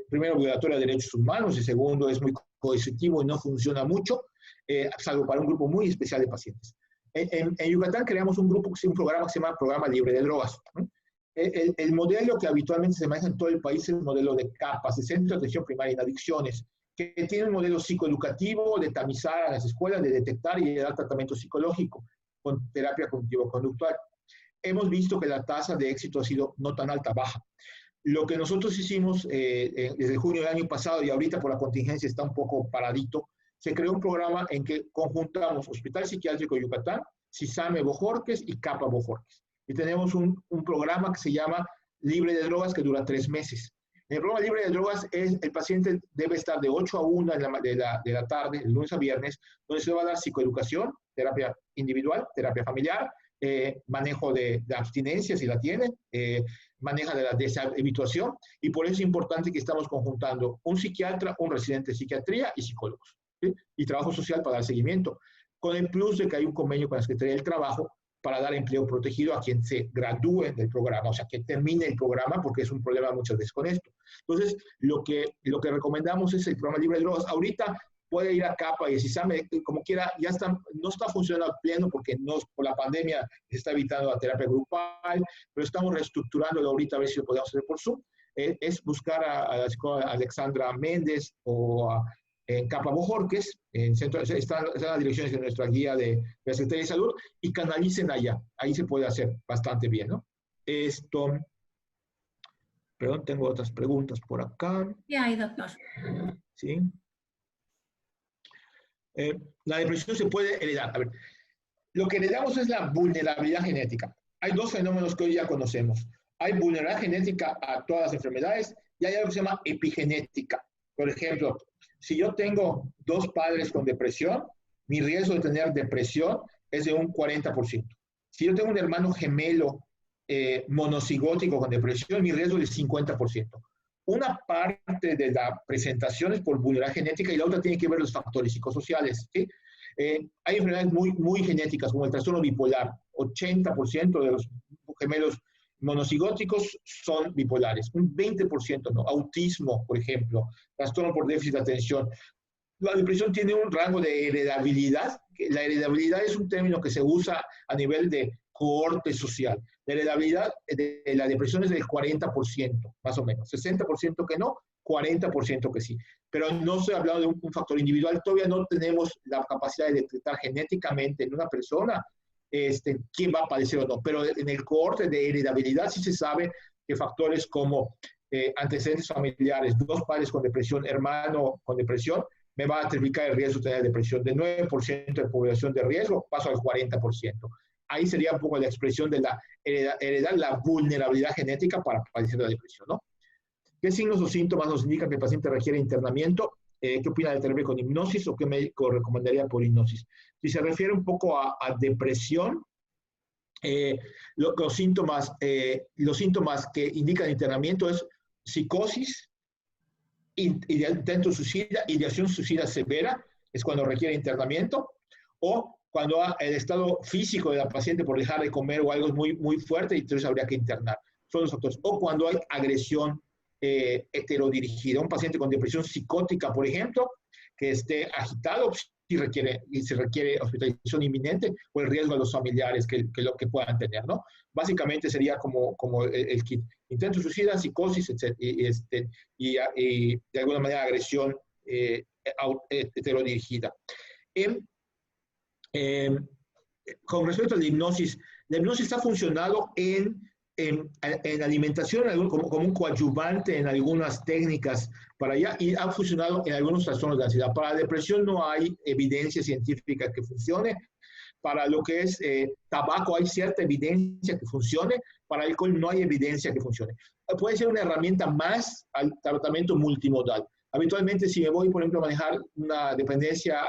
primero, violatorio de derechos humanos y segundo, es muy coercitivo y no funciona mucho, salvo para un grupo muy especial de pacientes. En Yucatán creamos un programa que se llama Programa Libre de Drogas. El modelo que habitualmente se maneja en todo el país es el modelo de CAPAS, de Centro de Atención Primaria en Adicciones, que tiene un modelo psicoeducativo de tamizar a las escuelas, de detectar y de dar tratamiento psicológico con terapia cognitivo-conductual. Hemos visto que la tasa de éxito ha sido no tan alta, baja. Lo que nosotros hicimos desde junio del año pasado y ahorita por la contingencia está un poco paradito, se creó un programa en que conjuntamos Hospital Psiquiátrico Yucatán, CISAME Bojorquez y CAPA Bojorquez. Y tenemos un programa que se llama Libre de Drogas que dura 3 meses. En el programa Libre de Drogas, el paciente debe estar de 8 a 1 de la tarde, de lunes a viernes, donde se va a dar psicoeducación, terapia individual, terapia familiar, manejo de abstinencia si la tienen, manejo de la deshabituación, y por eso es importante que estamos conjuntando un psiquiatra, un residente de psiquiatría y psicólogos, ¿sí? Y trabajo social para dar seguimiento, con el plus de que hay un convenio con la Secretaría del Trabajo para dar empleo protegido a quien se gradúe del programa, o sea, que termine el programa, porque es un problema muchas veces con esto. Entonces, lo que recomendamos es el programa Libre de Drogas. Ahorita puede ir a CAPA y CISAME, como quiera, no está funcionando a pleno porque por la pandemia se está evitando la terapia grupal, pero estamos reestructurándolo ahorita a ver si lo podemos hacer por Zoom. Es buscar a la psicóloga Alexandra Méndez o en CAPA Bojorquez, están las direcciones de nuestra guía de la Secretaría de Salud, y canalicen allá. Ahí se puede hacer bastante bien, ¿no? Perdón, tengo otras preguntas por acá. ¿Qué hay, doctor? Sí. La depresión se puede heredar. A ver, lo que heredamos es la vulnerabilidad genética. Hay dos fenómenos que hoy ya conocemos. Hay vulnerabilidad genética a todas las enfermedades y hay algo que se llama epigenética. Por ejemplo, si yo tengo 2 padres con depresión, mi riesgo de tener depresión es de un 40%. Si yo tengo un hermano gemelo monocigótico con depresión, mi riesgo es del 50%. Una parte de la presentación es por vulnerabilidad genética y la otra tiene que ver los factores psicosociales, ¿sí? Hay enfermedades muy genéticas, como el trastorno bipolar. 80% de los gemelos monocigóticos son bipolares, un 20% no. Autismo, por ejemplo, trastorno por déficit de atención. La depresión tiene un rango de heredabilidad. La heredabilidad es un término que se usa a nivel de cohorte social. La heredabilidad de la depresión es del 40%, más o menos. 60% que no, 40% que sí. Pero no estoy hablando de un factor individual. Todavía no tenemos la capacidad de detectar genéticamente en una persona quién va a padecer o no. Pero en el cohorte de heredabilidad sí se sabe que factores como antecedentes familiares, 2 padres con depresión, hermano con depresión, me va a triplicar el riesgo de tener depresión. De 9% de población de riesgo, paso al 40%. Ahí sería un poco la expresión de la heredad, la vulnerabilidad genética para padecer la depresión, ¿no? ¿Qué signos o síntomas nos indican que el paciente requiere internamiento? ¿Qué opina de terapia con hipnosis o qué médico recomendaría por hipnosis? Si se refiere un poco a depresión, los síntomas que indican internamiento es psicosis, intento suicida, ideación suicida severa, es cuando requiere internamiento, o cuando el estado físico de la paciente por dejar de comer o algo es muy, muy fuerte y entonces habría que internar. Son los factores. O cuando hay agresión heterodirigida. Un paciente con depresión psicótica, por ejemplo, que esté agitado, si se requiere hospitalización inminente o el riesgo a los familiares que lo que puedan tener, ¿no? Básicamente sería como el kit. Intento suicida, psicosis, etc. Y de alguna manera agresión heterodirigida. Con respecto a la hipnosis ha funcionado en alimentación como un coadyuvante en algunas técnicas para allá y ha funcionado en algunos trastornos de ansiedad. Para la depresión no hay evidencia científica que funcione. Para lo que es tabaco hay cierta evidencia que funcione. Para alcohol no hay evidencia que funcione. Puede ser una herramienta más al tratamiento multimodal. Habitualmente si me voy, por ejemplo, a manejar una dependencia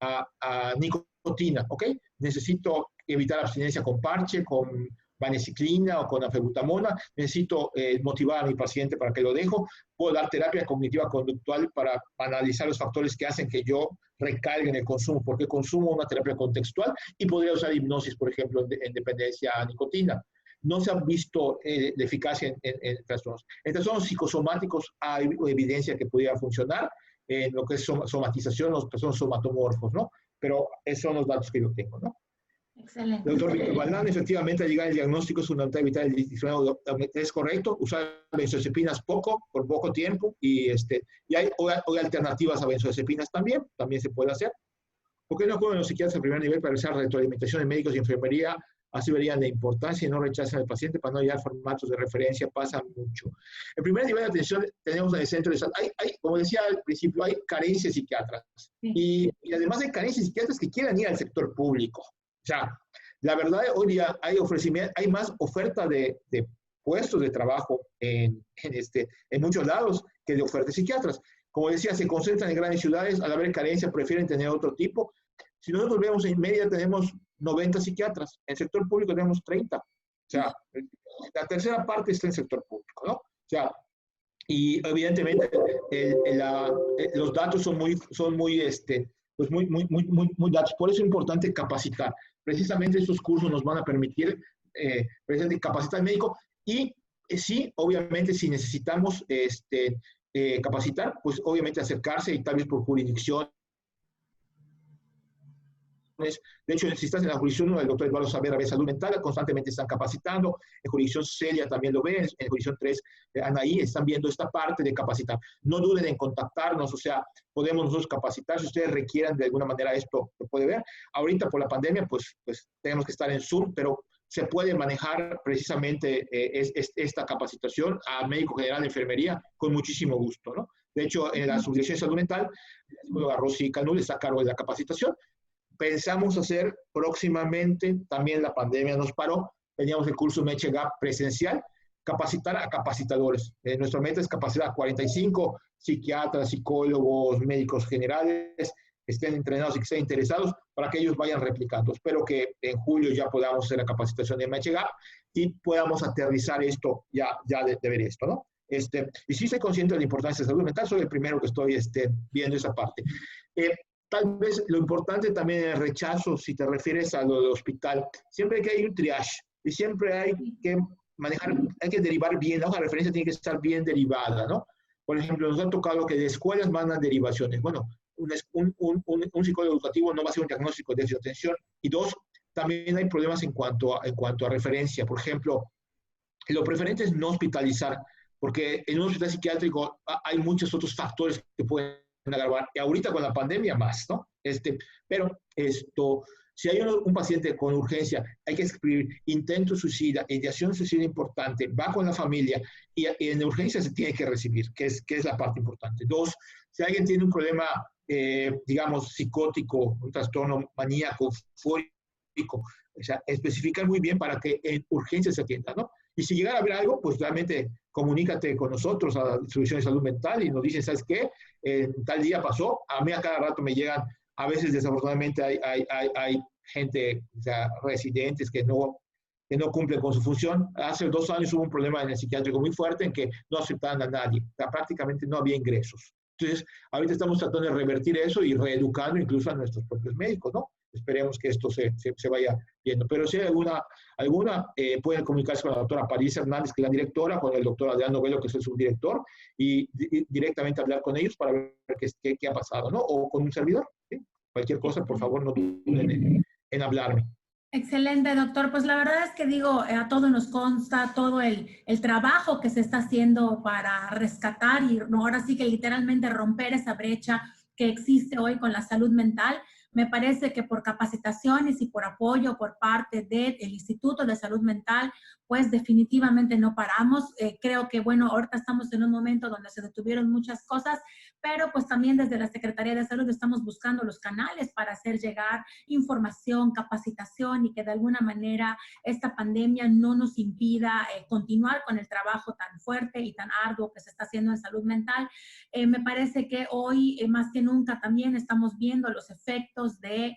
a nicotina, ¿ok? Necesito evitar abstinencia con parche, con vanciclina o con afebutamona, necesito motivar a mi paciente para que lo dejo, puedo dar terapia cognitiva conductual para analizar los factores que hacen que yo recaiga en el consumo, porque consumo una terapia contextual y podría usar hipnosis, por ejemplo, en dependencia a nicotina. No se ha visto la eficacia en trastornos. En trastornos psicosomáticos hay evidencia que pudiera funcionar en lo que es somatización, los trastornos somatomorfos, ¿no? Pero esos son los datos que yo tengo, ¿no? Excelente. Doctor Víctor Valdán, efectivamente, al llegar el diagnóstico es fundamental evitar el discriminado. Es correcto, usar benzodiazepinas por poco tiempo, y hay alternativas a benzodiazepinas también se puede hacer. ¿Por qué no acuden los psiquiatras a primer nivel para realizar retroalimentación de médicos y enfermería? Así verían la importancia y no rechazan al paciente para no hallar formatos de referencia, pasa mucho. En primer nivel de atención tenemos en el centro de salud, como decía al principio, hay carencias de psiquiatras. Sí. Y además hay carencias de psiquiatras que quieran ir al sector público. O sea, la verdad, hoy día hay más oferta de puestos de trabajo en muchos lados que de oferta de psiquiatras. Como decía, se concentran en grandes ciudades, al haber carencia prefieren tener otro tipo. Si nosotros vemos en media tenemos 90 psiquiatras, en el sector público tenemos 30. O sea, la tercera parte está en el sector público, ¿no? O sea, y evidentemente los datos son muy datos. Por eso es importante capacitar. Precisamente estos cursos nos van a permitir capacitar al médico y sí, obviamente, si necesitamos capacitar, pues obviamente acercarse y tal vez por jurisdicción. De hecho, si estás en la jurisdicción 1, el doctor Eduardo Saavedra ve salud mental, constantemente están capacitando. En jurisdicción Celia también lo ven. En jurisdicción 3, Anaí, están viendo esta parte de capacitar. No duden en contactarnos, o sea, podemos nosotros capacitar. Si ustedes requieran de alguna manera esto, lo puede ver. Ahorita por la pandemia, pues tenemos que estar en Zoom, pero se puede manejar precisamente esta capacitación a médico general de enfermería con muchísimo gusto, ¿no? De hecho, en la subdirección de salud mental, la psicóloga Rosy Canul está a cargo de la capacitación. Pensamos hacer próximamente, también la pandemia nos paró, teníamos el curso MECHEGAP presencial, capacitar a capacitadores. Nuestra meta es capacitar a 45 psiquiatras, psicólogos, médicos generales, que estén entrenados y que estén interesados para que ellos vayan replicando. Espero que en julio ya podamos hacer la capacitación de MECHEGAP y podamos aterrizar esto, ya de ver esto, ¿no? Y sí soy consciente de la importancia de salud mental, soy el primero que estoy viendo esa parte. Tal vez lo importante también es el rechazo, si te refieres a lo del hospital. Siempre que hay un triage y siempre hay que manejar, hay que derivar bien, la hoja de referencia tiene que estar bien derivada, ¿no? Por ejemplo, nos ha tocado que de escuelas mandan derivaciones. Bueno, un psicólogo educativo no va a hacer un diagnóstico de déficit de atención. Y 2, también hay problemas en cuanto a referencia. Por ejemplo, lo preferente es no hospitalizar, porque en un hospital psiquiátrico hay muchos otros factores que pueden agravar, y ahorita con la pandemia más, ¿no? Pero si hay un paciente con urgencia, hay que escribir intento suicida, ideación suicida importante, va con la familia y en urgencia se tiene que recibir, que es la parte importante. Dos, si alguien tiene un problema, digamos, psicótico, un trastorno maníaco, fóbico, o sea, especificar muy bien para que en urgencia se atienda, ¿no? Y si llegara a haber algo, pues realmente comunícate con nosotros a la distribución de salud mental y nos dicen, ¿sabes qué? Tal día pasó, a mí a cada rato me llegan. A veces, desafortunadamente, hay gente, o sea, residentes que no cumplen con su función. Hace 2 años hubo un problema en el psiquiátrico muy fuerte en que no aceptaban a nadie. O sea, prácticamente no había ingresos. Entonces, ahorita estamos tratando de revertir eso y reeducando incluso a nuestros propios médicos, ¿no? Esperemos que esto se vaya viendo. Pero si hay alguna pueden comunicarse con la doctora París Hernández, que es la directora, con el doctor Adrián Novelo, que es el subdirector, y directamente hablar con ellos para ver qué ha pasado, ¿no? O con un servidor. ¿Sí? Cualquier cosa, por favor, no duden en hablarme. Excelente, doctor. Pues la verdad es que digo, a todos nos consta todo el trabajo que se está haciendo para rescatar y ahora sí que literalmente romper esa brecha que existe hoy con la salud mental. Me parece que por capacitaciones y por apoyo por parte del Instituto de Salud Mental, pues definitivamente no paramos. Creo que, bueno, ahorita estamos en un momento donde se detuvieron muchas cosas, pero pues también desde la Secretaría de Salud estamos buscando los canales para hacer llegar información, capacitación y que de alguna manera esta pandemia no nos impida continuar con el trabajo tan fuerte y tan arduo que se está haciendo en salud mental. Me parece que hoy más que nunca también estamos viendo los efectos de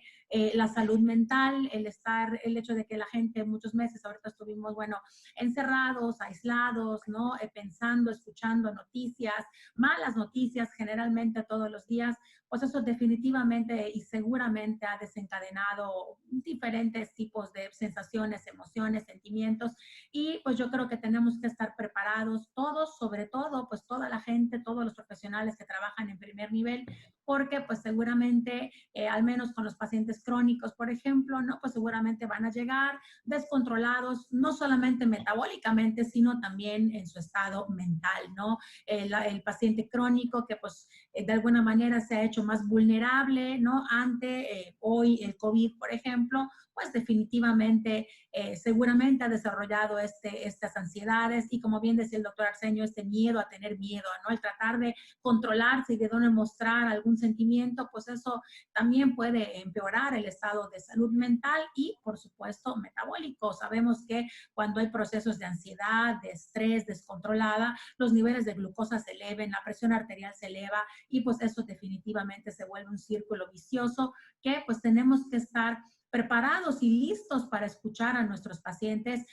la salud mental, el hecho de que la gente muchos meses, ahorita estuvimos, bueno, encerrados, aislados, ¿no? Pensando, escuchando noticias, malas noticias generalmente todos los días, pues eso definitivamente y seguramente ha desencadenado diferentes tipos de sensaciones, emociones, sentimientos y pues yo creo que tenemos que estar preparados todos, sobre todo pues toda la gente, todos los profesionales que trabajan en primer nivel, porque pues seguramente, al menos con los pacientes crónicos, por ejemplo, ¿no? Pues seguramente van a llegar descontrolados, no solamente metabólicamente, sino también en su estado mental, ¿no? El paciente crónico que pues de alguna manera se ha hecho más vulnerable, ¿no? Ante hoy el COVID, por ejemplo, pues definitivamente seguramente ha desarrollado estas ansiedades y como bien decía el doctor Arsenio, este miedo a tener miedo, ¿no? El tratar de controlarse y de no demostrar algún sentimiento, pues eso también puede empeorar el estado de salud mental y, por supuesto, metabólico. Sabemos que cuando hay procesos de ansiedad, de estrés descontrolada, los niveles de glucosa se eleven, la presión arterial se eleva y pues eso definitivamente se vuelve un círculo vicioso que pues tenemos que estar preparados y listos para escuchar a nuestros pacientes.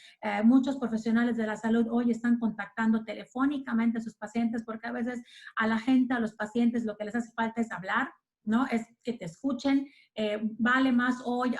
Muchos profesionales de la salud hoy están contactando telefónicamente a sus pacientes porque a veces a la gente, a los pacientes, lo que les hace falta es hablar, ¿no? Es que te escuchen. Vale más hoy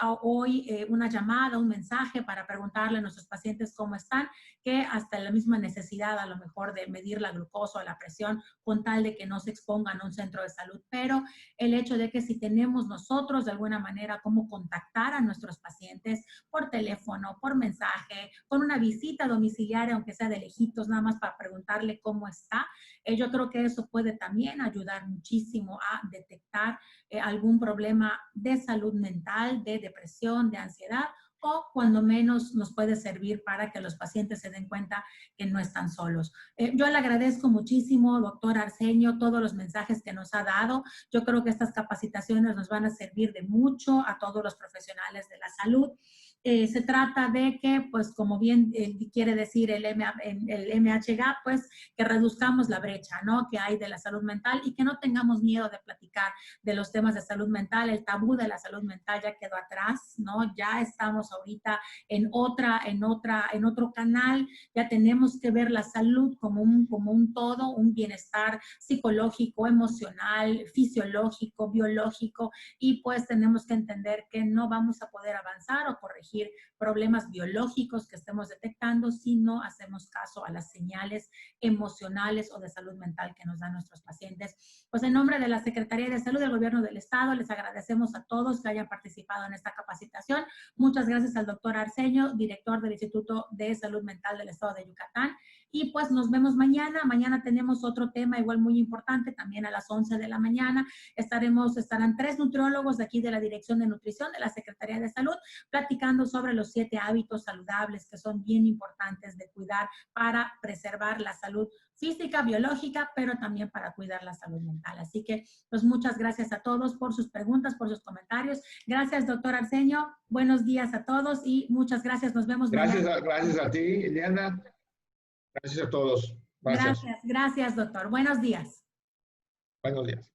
una llamada, un mensaje para preguntarle a nuestros pacientes cómo están, que hasta la misma necesidad a lo mejor de medir la glucosa o la presión con tal de que no se expongan a un centro de salud. Pero el hecho de que si tenemos nosotros de alguna manera cómo contactar a nuestros pacientes por teléfono, por mensaje, con una visita domiciliaria, aunque sea de lejitos, nada más para preguntarle cómo está, yo creo que eso puede también ayudar muchísimo a detectar algún problema de salud mental, de depresión, de ansiedad, o cuando menos nos puede servir para que los pacientes se den cuenta que no están solos. Yo le agradezco muchísimo, doctor Arsenio, todos los mensajes que nos ha dado. Yo creo que estas capacitaciones nos van a servir de mucho a todos los profesionales de la salud. Se trata de que, pues como bien quiere decir el MHGAP, pues que reduzcamos la brecha, ¿no? Que hay de la salud mental y que no tengamos miedo de platicar de los temas de salud mental. El tabú de la salud mental ya quedó atrás, ¿no? Ya estamos ahorita en otro canal, ya tenemos que ver la salud como un todo, un bienestar psicológico, emocional, fisiológico, biológico, y pues tenemos que entender que no vamos a poder avanzar o corregir problemas biológicos que estemos detectando si no hacemos caso a las señales emocionales o de salud mental que nos dan nuestros pacientes. Pues en nombre de la Secretaría de Salud del Gobierno del Estado, les agradecemos a todos que hayan participado en esta capacitación. Muchas gracias al doctor Arsenio, director del Instituto de Salud Mental del Estado de Yucatán. Y pues nos vemos mañana. Mañana tenemos otro tema igual muy importante, también a las 11 de la mañana. Estarán 3 nutriólogos de aquí de la Dirección de Nutrición de la Secretaría de Salud platicando sobre los 7 hábitos saludables que son bien importantes de cuidar para preservar la salud física, biológica, pero también para cuidar la salud mental. Así que, pues muchas gracias a todos por sus preguntas, por sus comentarios. Gracias, doctor Arsenio. Buenos días a todos y muchas gracias. Nos vemos mañana. Gracias a ti, Eliana. Gracias a todos. Gracias. Gracias, doctor. Buenos días. Buenos días.